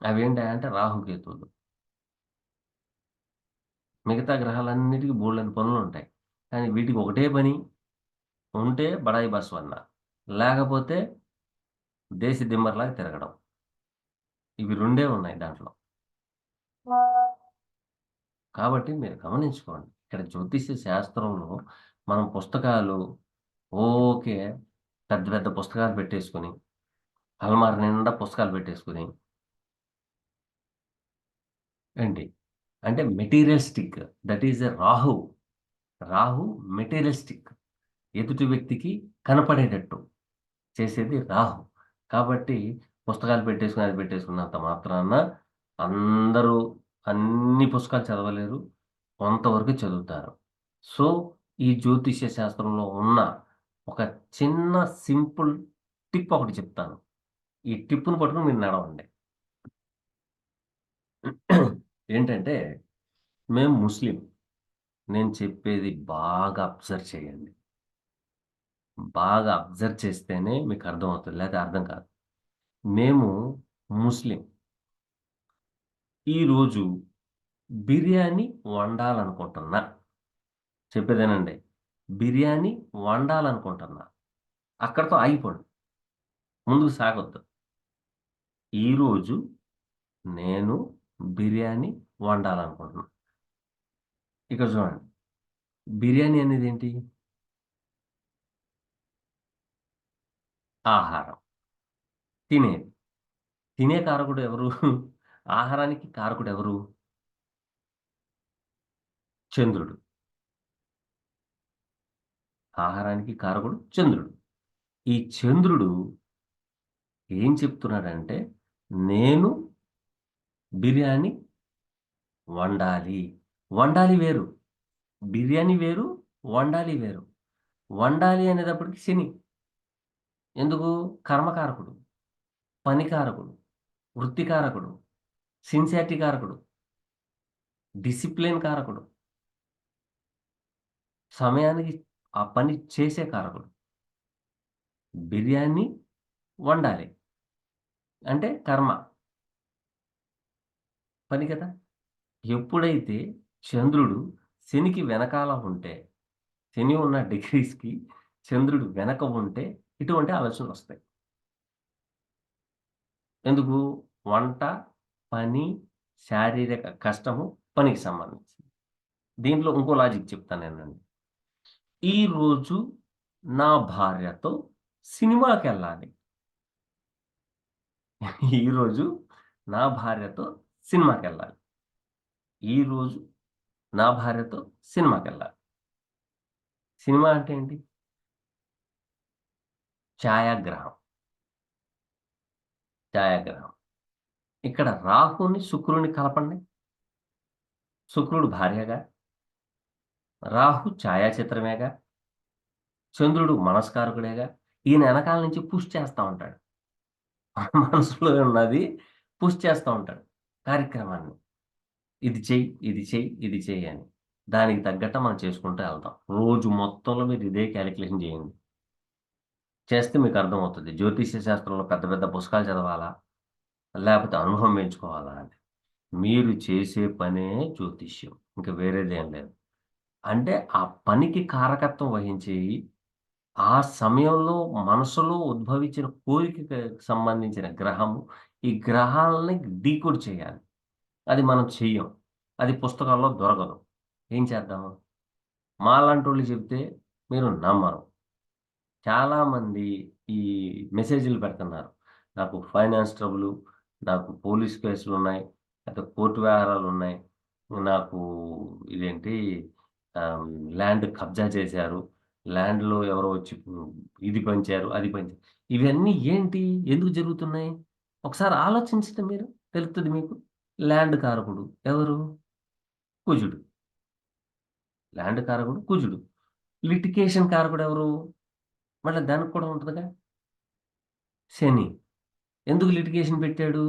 అవేంటంటే రాహుకేతువులు. మిగతా గ్రహాలన్నిటికి బోలెడన్ని పనులుంటాయి. కానీ వీటికి ఒకటే పని ఉంటే బడాయి బసవన్న. లేకపోతే దేశి దిమ్మరిలాగా తిరగడం. ఇవి రెండే ఉన్నాయి దాంట్లో. కాబట్టి మీరు గమనించుకోండి. ఇక్కడ జ్యోతిష్య శాస్త్రంలో మనం పుస్తకాలు ఓకే. పెద్ద పెద్ద పుస్తకాలు పెట్టేసుకొని, అల్మార నిండా పుస్తకాలు పెట్టేసుకొని ఏంటి అంటే materialistic that is a Rahu. Rahu materialistic. ఎదుటి వ్యక్తికి కనపడేటట్టు చేసేది రాహు. కాబట్టి పుస్తకాలు పెట్టేసుకొని, అది పెట్టేసుకున్నంత మాత్రాన అందరూ అన్ని పుస్తకాలు చదవలేరు. కొంతవరకు చదువుతారు. సో, ఈ జ్యోతిష్య శాస్త్రంలో ఉన్న ఒక చిన్న సింపుల్ టిప్ ఒకటి చెప్తాను. ఈ టిప్‌ని పట్టుకొని మీరు నడవండి. ఏంటంటే, మేము ముస్లిం. నేను చెప్పేది బాగా అబ్జర్వ్ చేయండి. బాగా అబ్జర్వ్ చేస్తేనే మీకు అర్థమవుతది. లేతే అర్థం కాదు. మేము ముస్లిం. ఈరోజు బిర్యానీ వండాలనుకుంటున్నా. చెప్పేదేనండి. బిర్యానీ వండాలనుకుంటున్నా. అక్కడితో ఆగిపోండి. ముందుకు సాగొద్దు. ఈరోజు నేను బిర్యానీ వండాలనుకుంటున్నా. ఇక్కడ చూడండి. బిర్యానీ అనేదేంటి? ఆహారం. తినేది. తినే కారకుడు ఎవరు? ఆహారానికి కారకుడెవరు? చంద్రుడు. ఆహారానికి కారకుడు చంద్రుడు. ఈ చంద్రుడు ఏం చెప్తున్నాడంటే, నేను బిర్యానీ వండాలి. వండాలి వేరు. బిర్యానీ వేరు, వండాలి వేరు. వండాలి అనేటప్పటికి శని. ఎందుకు? కర్మకారకుడు, పనికారకుడు, వృత్తికారకుడు, సిన్సియారిటీ కారకుడు, డిసిప్లిన్ కారకుడు, సమయానికి ఆ పని చేసే కారకుడు. బిర్యానీ వండాలి. అంటే కర్మ. పని కదా! ఎప్పుడైతే చంద్రుడు శనికి వెనకాల ఉంటే, శని ఉన్న డిగ్రీస్‌కి చంద్రుడు వెనక ఉంటే ఇటువంటి ఆలోచనలొస్తాయి. ఎందుకు? వంట, పని, శారీరక కష్టము, పనికి సంబంధించింది. దీంట్లో ఇంకో లాజిక్ చెప్తానేనండి. ఈరోజు నా భార్యతో సినిమాకెళ్ళాలి. ఈరోజు నా భార్యతో సినిమాకెళ్ళాలి. ఈరోజు నా భార్యతో సినిమాకెళ్ళాలి. సినిమా అంటే ఏంటి? ఛాయాగ్రహం. ఛాయాగ్రహం. ఇక్కడ రాహుని, శుక్రుడిని కలపండి. శుక్రుడు భార్యగా, రాహు ఛాయాచిత్రమేగా, చంద్రుడు మనస్కారకుడేగా. ఈయన ఎనకాల నుంచి పుష్ చేస్తా ఉంటాడు. మనసులో ఉన్నది పుష్ చేస్తా ఉంటాడు కార్యక్రమాన్ని. ఇది చెయ్యి, ఇది చెయ్యి, ఇది చెయ్యి అని. దానికి తగ్గట్టు మనం చేసుకుంటూ ఎళ్తాం. రోజు మొత్తంలో మీరు ఇదే కాలిక్యులేషన్ చేయండి. చేస్తే మీకు అర్థమవుతది. జ్యోతిష్య శాస్త్రంలో పెద్ద పెద్ద పుస్తకాలు చదవాలా? లేపోతే అనుభవం పెంచుకోవాలా అని. మీరు చేసే పనే జ్యోతిష్యం. ఇంక వేరేదేం లేదు. అంటే ఆ పనికి కారకత్వం వహించి, ఆ సమయంలో మనసులో ఉద్భవించిన కోరికకి సంబంధించిన గ్రహము, ఈ గ్రహాలని డీకోడ్ చేయాలి. అది మనం చెయ్యం. అది పుస్తకాల్లో దొరకదు. ఏం చేద్దాం? మాలాంటోళ్ళు చెప్తే మీరు నమ్మరు. చాలామంది ఈ మెసేజ్‌లు పెడుతున్నారు. నాకు ఫైనాన్స్ ట్రబులు, నాకు పోలీస్ కేసులున్నాయి, లేకపోతే కోర్టు వ్యవహారాలున్నాయి. నాకు ఇదేంటి ఆహ్, ల్యాండ్ కబ్జా చేశారు. ల్యాండ్‌లో ఎవరో వచ్చి ఇది పంచారు, అది పంచారు. ఇవన్నీ ఏంటి? ఎందుకు జరుగుతున్నాయి? ఒకసారి ఆలోచించండి మీరు. తెలుస్తది మీకు. ల్యాండ్ కారకుడు ఎవరు? కుజుడు. ల్యాండ్ కారకుడు కుజుడు. లిటిగేషన్ కారకుడెవరు? మళ్ళా దానికి కూడా ఉంటదిగా శని. ఎందుకు లిటిగేషన్ పెట్టాడు?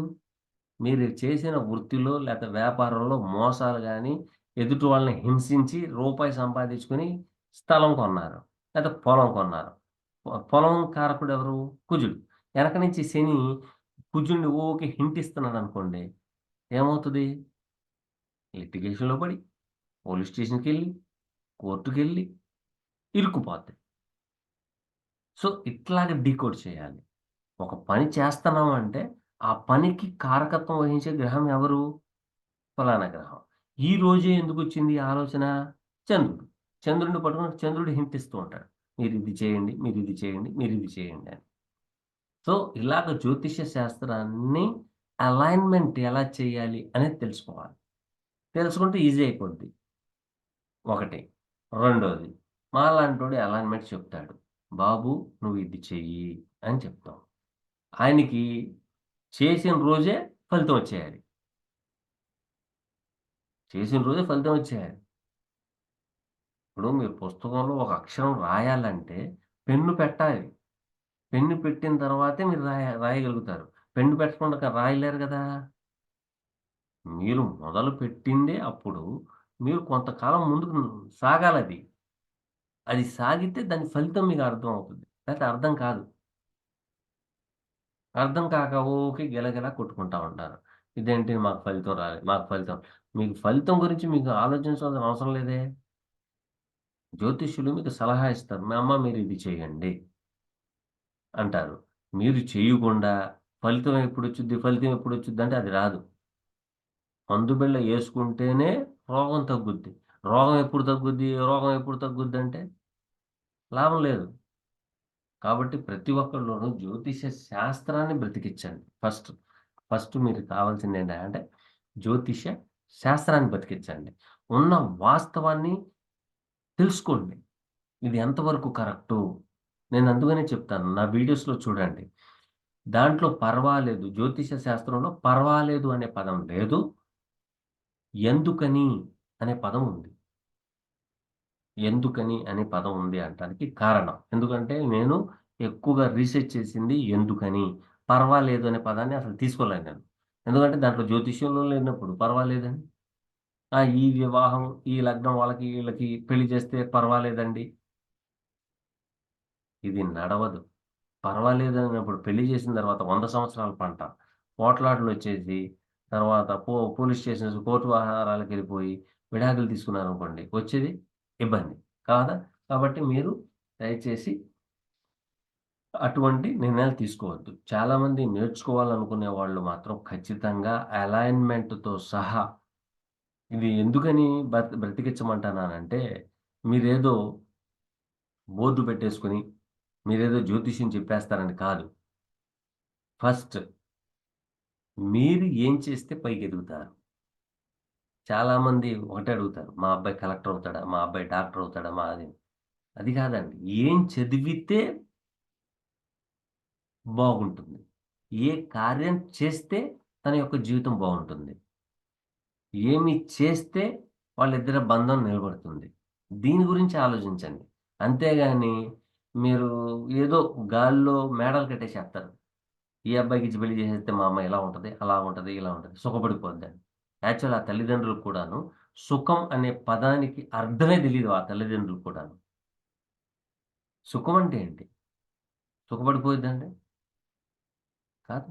మీరు చేసిన వృత్తిలో లేతే వ్యాపారంలో మోసాలు గాని, ఎదుటి వాళ్ళని హింసించి రూపాయి సంపాదించుకొని స్థలం కొన్నారు. లేతే పొలం కొన్నారు. పొలం కారకుడెవరు? కుజుడు. ఎనక నుంచి శని కుజుడిని ఊకే హింట్ ఇస్తున్నాడనుకోండి. ఏమవుతది? లిటిగేషన్‌లో పడి, పోలీస్ స్టేషన్‌కెళ్ళి, కోర్ట్‌కెళ్ళి ఇరుక్కుపోద్ది. సో, ఇట్లాగ డీకోడ్ చేయాలి. ఒక పని చేస్తన్నామంటే, ఆ పనికి కారకత్వం వహించే గ్రహం ఎవరు? ఫలానా గ్రహం. ఈ రోజే ఎందుకొచ్చింది ఈ ఆలోచన? చంద్రుడు. చంద్రుడిని పట్టుకొని చంద్రుడు హింట్ ఇస్తూ ఉంటాడు. మీరిది చేయండి, మీరిది చేయండి, మీరిది చేయండి అని. సో, ఇలాగ జ్యోతిష్య శాస్త్రాన్ని అలైన్‌మెంట్ ఎలా చేయాలి అనేది తెలుసుకోవాలి. తెలుసుకుంటే ఈజీ అయిపోద్ది. ఒకటి. రెండోది మాలాంటోడు అలైన్‌మెంట్ చెప్తాడు. బాబు నువ్వు ఇది చెయ్యి అని చెప్తాం. ఆయనకి చేసిన రోజే ఫలితం వచ్చేయాలి. చేసిన రోజే ఫలితం వచ్చేయాలి. ఇప్పుడు మీరు పుస్తకంలో ఒక అక్షరం రాయాలంటే, పెన్ను పెట్టాలి. పెన్ను పెట్టిన తర్వాతే మీరు రాయగలుగుతారు. పెన్ను పెట్టకుండా రాయలేరు గదా! మీరు మొదలుపెట్టిందే అప్పుడు, మీరు కొంతకాలం ముందుకు సాగాలది. అది సాగితే దాని ఫలితం మీకు అర్థమవుతుంది. లేతే అర్థం కాదు. అర్థం కాక ఊకే గిలగిలా కొట్టుకుంటా ఉంటారు. ఇదేంటి మాకు ఫలితం రాలే, మాకు ఫలితం మీకు ఫలితం గురించి మీకు ఆలోచించాల్సిన అవసరం లేదే. జ్యోతిష్యులు మీకు సలహా ఇస్తారు. మా అమ్మ మీరు ఇది చేయండి అంటారు. మీరు చేయకుండా ఫలితం ఎప్పుడొచ్చుద్దంటే అది రాదు. మందు బిళ్ళ యేసుకుంటేనే రోగం తగ్గుద్ది. రోగం ఎప్పుడు తగ్గుద్దంటే లాభం లేదు. కాబట్టి ప్రతి ఒక్కళ్ళోనూ జ్యోతిష శాస్త్రాన్ని బ్రతికించండి. ఫస్ట్ మీకు కావాల్సిందేంటంటే జ్యోతిష శాస్త్రాన్ని బతికించండి. ఉన్న వాస్తవాన్ని తెలుసుకోండి. ఇది ఎంతవరకు కరెక్టు? నేను అందుకనే చెప్తాను. నా వీడియోస్‌లో చూడండి. దాంట్లో పర్వాలేదు. జ్యోతిష శాస్త్రంలో పర్వాలేదు అనే పదం లేదు. ఎందుకని అనే పదం ఉంది. ఎందుకని అనే పదం ఉంది అనటానికి కారణం. ఎందుకంటే నేను ఎక్కువగా రీసెర్చ్ చేసింది ఎందుకని. పర్వాలేదు అనే పదాన్ని అసలు తీసుకోలేదు నేను. ఎందుకంటే దాంట్లో జ్యోతిష్యంలో లేనప్పుడు పర్వాలేదని. ఈ వివాహం, ఈ లగ్నం వాళ్ళకి ఈళ్ళకి పెళ్లి చేస్తే పర్వాలేదండి. ఇది నడవదు. పర్వాలేదన్నప్పుడు పెళ్లి చేసిన తర్వాత 100 సంవత్సరాల పంట. పోట్లాటలొచ్చేసి తర్వాత పోలీస్ స్టేషన్స్, కోర్టు వ్యవహారాలకెళ్ళిపోయి విడాకులు తీసుకున్నారనుకోండి. వచ్చేది ఇబ్బంది. కాదా? కాబట్టి మీరు దయచేసి అటువంటి నిర్ణయాలు తీసుకోవద్దు. చాలామంది నేర్చుకోవాలనుకునే వాళ్ళు మాత్రం ఖచ్చితంగా అలైన్‌మెంట్‌తో సహా ఇది ఎందుకని బ్రతికిచ్చమంటున్నానంటే, మీరేదో బోర్డు పెట్టేసుకొని, మీరేదో జ్యోతిష్యం చెప్పేస్తారని కాదు. ఫస్ట్ మీరు ఏం చేస్తే పైకెదుగుతారు? చాలామంది ఒకటే అడుగుతారు. మా అబ్బాయి కలెక్టర్ అవుతాడా? మా అబ్బాయి డాక్టర్ అవుతాడా? అది కాదండి. ఏం చదివితే బాగుంటుంది? ఏ కార్యం చేస్తే తన యొక్క జీవితం బావుంటుంది? ఏమి చేస్తే వాళ్ళిద్దరి బంధం నిలబడుతుంది? దీని గురించి ఆలోచించండి. అంతేగాని మీరు ఏదో గాలిలో మేడలు కట్టేసేస్తారు. ఈ అబ్బాయికిచ్చి పెళ్లి చేసేస్తే మా అమ్మాయి ఇలా ఉంటది, అలా ఉంటది, ఇలా ఉంటది. సుఖపడిపోద్దని. యాక్చువల్ ఆ తల్లిదండ్రులకు కూడాను సుఖం అనే పదానికి అర్థమే తెలీదు ఆ తల్లిదండ్రులకు కూడాను. సుఖం అంటే ఏంటి? సుఖపడిపోయిద్దండి? కాదు.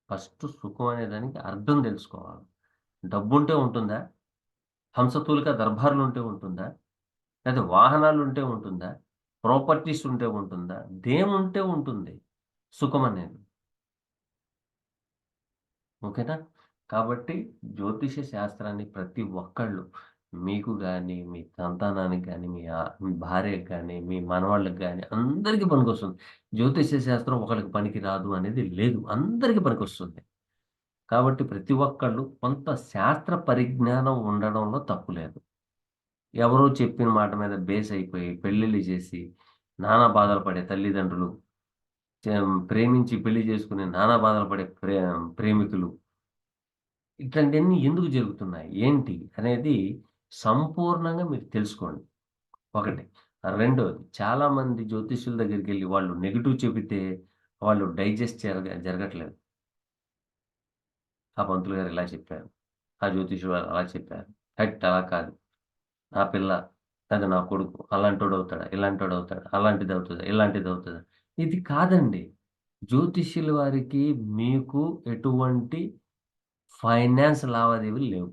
ఫస్ట్ సుఖం అనే దానికి అర్థం తెలుసుకోవాలి. డబ్బుంటే ఉంటుందా? హంసతూలిక దర్బార్లుంటే ఉంటుందా? లేదా వాహనాలుంటే ఉంటుందా? ప్రాపర్టీస్ ఉంటే ఉంటుందా? దేముంటే ఉంటుంది సుఖమనేది. ఓకేనా? కాబట్టి జ్యోతిష శాస్త్రాన్ని ప్రతి ఒక్కళ్ళు మీకు గాని, మీ సంతానానికి గాని, మీ భార్యకి గాని, మీ మనవళ్ళకి గాని అందరికి పనికొస్తుంది. జ్యోతిష శాస్త్రం ఒకళ్ళకి పనికి రాదు అనేది లేదు. అందరికి పనికొస్తుంది. కాబట్టి ప్రతి ఒక్కళ్ళు కొంత శాస్త్ర పరిజ్ఞానం ఉండడంలో తప్పు లేదు. ఎవరో చెప్పిన మాట మీద బేస్ అయిపోయి పెళ్ళిళ్ళు చేసి నానా బాధలు పడే తల్లిదండ్రులు, ప్రేమించి పెళ్లి చేసుకుని నానా బాధలు పడే ప్రేమికులు ఇట్లాంటియన్నీ ఎందుకు జరుగుతున్నాయి? ఏంటి? అనేది సంపూర్ణంగా మీరు తెలుసుకోండి. ఒకటి. రెండోది చాలామంది జ్యోతిష్యుల దగ్గరికెళ్లి వాళ్ళు నెగెటివ్ చెబితే వాళ్ళు డైజెస్ట్ జరగట్లేదు. ఆ పంతులు గారు ఇలా చెప్పారు. ఆ జ్యోతిష్యుడు గారు అలా చెప్పారు. అలా కాదు. నా పిల్ల లేదా నా కొడుకు అలాంటోడవుతాడా? ఇలాంటోడవుతాడా? అలాంటిదవుతదా? ఇలాంటిదవుతదా? ఇది కాదండి. జ్యోతిష్యుల వారికి మీకు ఎటువంటి ఫైనాన్స్ లావాదేవీలు లేవు.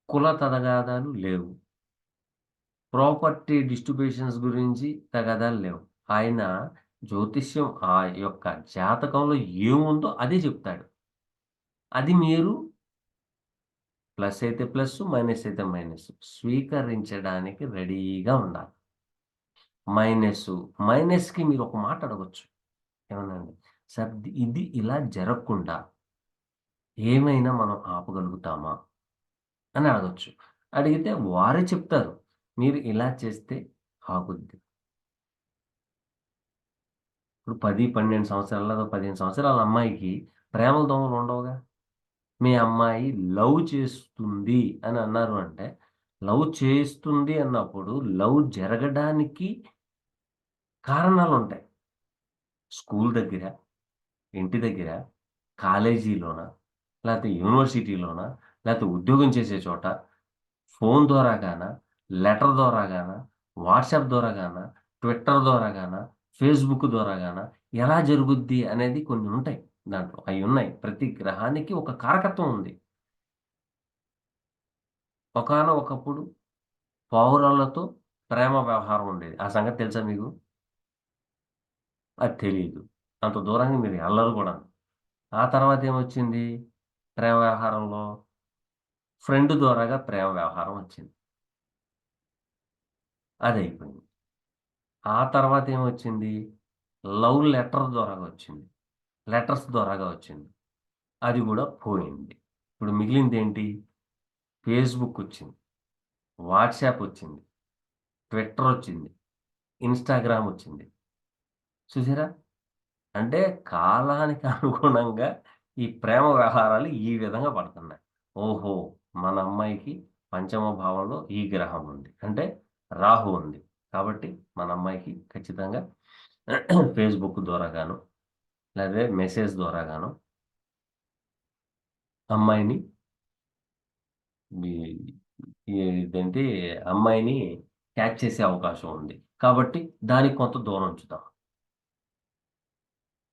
కుల తగాదాలు లేవు. ప్రాపర్టీ డిస్ట్రిబ్యూషన్స్ గురించి తగాదాలు లేవు. ఆయన జ్యోతిష్యం ఆ యొక్క జాతకంలో ఏముందో అదే చెప్తాడు. అది మీరు ప్లస్ అయితే ప్లస్సు, మైనస్ అయితే మైనస్సు. స్వీకరించడానికి రెడీగా ఉండాలి. మైనస్సు, మైనస్‌కి మీరొక మాట అడగొచ్చు. ఏమనండి, సార్ ఇది ఇలా జరగకుండా ఏమైనా మనం ఆపగలుగుతామా? అని అడగొచ్చు. అడిగితే వారే చెప్తారు. మీరు ఇలా చేస్తే ఆగుద్ది. ఇప్పుడు 10, 12 సంవత్సరాల, 15 సంవత్సరాల అమ్మాయికి ప్రేమల దోమలు ఉండవుగా? మీ అమ్మాయి లవ్ చేస్తుంది అని అన్నారు అంటే, లవ్ చేస్తుంది అన్నప్పుడు లవ్ జరగడానికి కారణాలుంటాయి. స్కూల్ దగ్గర, ఇంటి దగ్గర, కాలేజీలోనా, లేతే యూనివర్సిటీలోనా, లేతే ఉద్యోగం చేసే చోట, ఫోను ద్వారా గానా, లెటర్ ద్వారా గానా, వాట్సాప్ ద్వారా గానా, ట్విట్టర్ ద్వారా గానా, ఫేస్‌బుక్ ద్వారా గానా, ఎలా జరుగుద్ది అనేది కొన్ని ఉంటాయి దాంట్లో. అయ్యున్నాయి. ప్రతి గ్రహానికి ఒక కారకత్వం ఉంది. ఒకానొకప్పుడు పావురాళ్ళతో ప్రేమ వ్యవహారం ఉండేది. ఆ సంగతి తెలుసా మీకు? అది తెలీదు. అంత దూరానికి మీరు ఎళ్ళరు గూడాను. ఆ తర్వాతేమొచ్చింది? ప్రేమ వ్యవహారంలో ఫ్రెండ్ ద్వారాగా ప్రేమ వ్యవహారం వచ్చింది. అదయిపోయింది. ఆ తర్వాతేమొచ్చింది? లవ్ లెటర్ ద్వారాగా వచ్చింది. లెటర్స్ ద్వారాగా వచ్చింది. అది గూడా పోయింది. ఇప్పుడు మిగిలిందేంటి? ఫేస్‌బుక్ వచ్చింది. వాట్సాప్ వచ్చింది. ట్విట్టర్ వచ్చింది. ఇన్‌స్టాగ్రామ్ వచ్చింది. చూసారా? అంటే కాలానికి అనుగుణంగా ఈ ప్రేమ వ్యవహారాలు ఈ విధంగా పడుతున్నాయి. ఓహో! మన అమ్మాయికి పంచమ భావంలో ఈ గ్రహం ఉంది. అంటే రాహు ఉంది. కాబట్టి మన అమ్మాయికి ఖచ్చితంగా ఫేస్‌బుక్ ద్వారా గాను, లేదా మెసేజ్ ద్వారా గాను అమ్మాయిని ఈ ఇదేంటి అమ్మాయిని క్యాచ్ చేసే అవకాశం ఉంది. కాబట్టి దానికి కొంత దూరం ఉంచుదాం.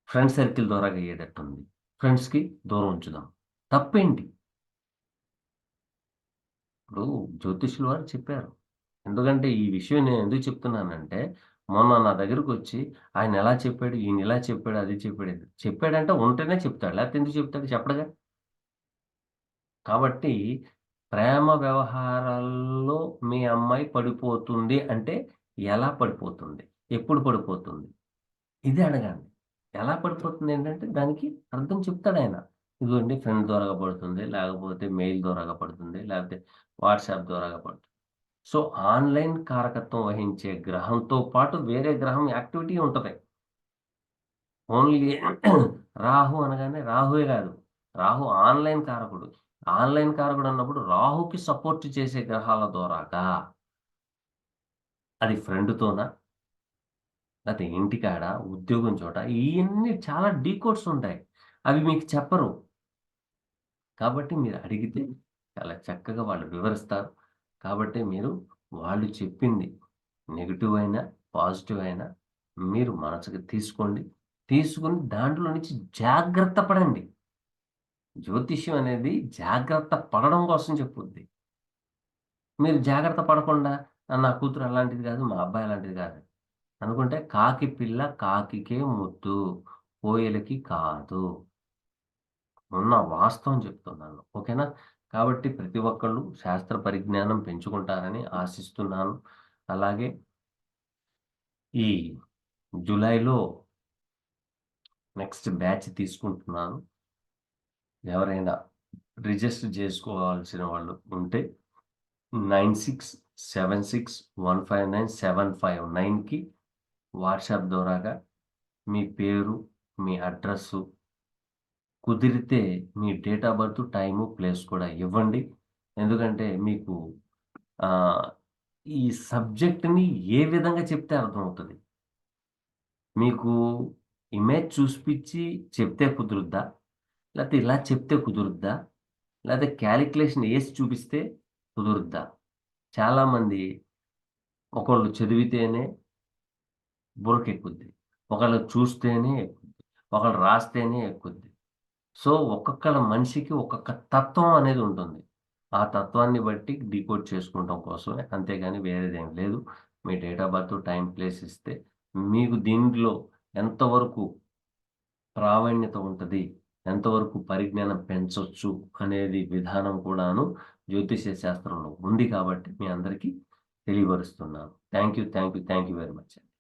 ఫ్రెండ్ సర్కిల్ ద్వారాగా అయ్యేటట్టుంది. ఫ్రెండ్స్‌కి దూరం ఉంచుదాం. తప్పేంటి? ఇప్పుడు జ్యోతిష్యులు వారు చెప్పారు. ఎందుకంటే ఈ విషయం నేనెందుకు చెప్తున్నానంటే, మొన్న నా దగ్గరకొచ్చి ఆయనెలా చెప్పాడు, ఈయనిలా చెప్పాడు, అది చెప్పాడు, ఇది చెప్పాడంటే ఉంటేనే చెప్తాడు. లేకపోతే ఎందుకు చెప్తాడు? చెప్పడుగా. కాబట్టి ప్రేమ వ్యవహారాల్లో మీ అమ్మాయి పడిపోతుంది అంటే ఎలా పడిపోతుంది? ఎప్పుడు పడిపోతుంది? ఇదే అడగండి. ఎలా పడిపోతుందేంటంటే దానికి అర్థం చెప్తాడాయన. ఇదిగోండి ఫ్రెండ్ ద్వారాగా పడుతుంది. లేకపోతే మెయిల్ ద్వారాగా పడుతుంది. లేకపోతే వాట్సాప్ ద్వారాగా పడుతుంది. సో, ఆన్‌లైన్ కారకత్వం వహించే గ్రహంతో పాటు వేరే గ్రహం యాక్టివిటీ ఉంటది. ఓన్లీ రాహు అనగానే రాహువే గాదు. రాహు ఆన్‌లైన్ కారకుడు. ఆన్‌లైన్ కారకుడన్నప్పుడు రాహుకి సపోర్ట్ చేసే గ్రహాల ద్వారాగా అది ఫ్రెండ్‌తోనా? లేతే ఇంటికాడ, ఉద్యోగం చోట ఇయన్నీ చాలా డీకోడ్స్ ఉంటాయి. అవి మీకు చెప్పరు. కాబట్టి మీరు అడిగితే చాలా చక్కగా వాళ్ళు వివరిస్తారు. కాబట్టి మీరు వాళ్ళు చెప్పింది నెగెటివ్ అయినా, పాజిటివ్ అయినా మీరు మనసుకి తీసుకోండి. తీసుకొని దాంట్లో నుంచి జాగ్రత్త పడండి. జ్యోతిష్యం అనేది జాగ్రత్త పడడం కోసం చెప్పుద్ది. మీరు జాగ్రత్త పడకుండా నా కూతురు అలాంటిది కాదు, మా అబ్బాయి అలాంటిది కాదు అనుకుంటే కాకి పిల్ల కాకికే ముద్దు. కోయలకి కాదు. ఉన్న వాస్తవం చెప్తున్నాను. ఓకేనా? కాబట్టి ప్రతి ఒక్కళ్ళు శాస్త్ర పరిజ్ఞానం పెంచుకుంటారని ఆశిస్తున్నాను. అలాగే ఈ జులైలో నెక్స్ట్ బ్యాచ్ తీసుకుంటున్నాను. ఎవరైనా రిజిస్టర్ చేసుకోవాల్సిన వాళ్ళు ఉంటే 9676159759కి వాట్సాప్ ద్వారాగా మీ పేరు, మీ అడ్రెస్సు కుదిరితే మీ date of birth, time, place కూడా ఇవ్వండి. ఎందుకంటే మీకు ఆహ్, ఈ సబ్జెక్ట్‌ని ఏ విధంగా చెప్తే అర్థమవుతది. మీకు ఇమేజ్ చూపిచ్చి చెప్తే కుదురుద్దా? లేతే ఇలా చెప్తే కుదురుద్దా? లేతే క్యాలిక్యులేషన్ ఏసి చూపిస్తే కుదురుద్దా? చాలామంది ఒకళ్ళు చదివితేనే బుర్రకెక్కుద్ది. ఒకళ్ళు చూస్తేనే ఎక్కుద్ది. ఒకళ్ళు రాస్తేనే ఎక్కుద్ది. సో, ఒక్కొక్కళ్ళ మనిషికి ఒక్కొక్క తత్వం అనేది ఉంటుంది. ఆ తత్వాన్ని బట్టి డీకోడ్ చేసుకుంటం కోసమే. అంతేగాని వేరేదేం లేదు. మీ date of birth, time, place ఇస్తే మీకు దీంట్లో ఎంతవరకు ప్రావీణ్యత ఉంటది, ఎంతవరకు పరిజ్ఞానం పెంచొచ్చు అనేది విధానం కూడాను జ్యోతిష్య శాస్త్రంలో ఉంది కాబట్టి మీ అందరికీ తెలియపరుస్తున్నాను. Thank you. Thank you. Thank you very much.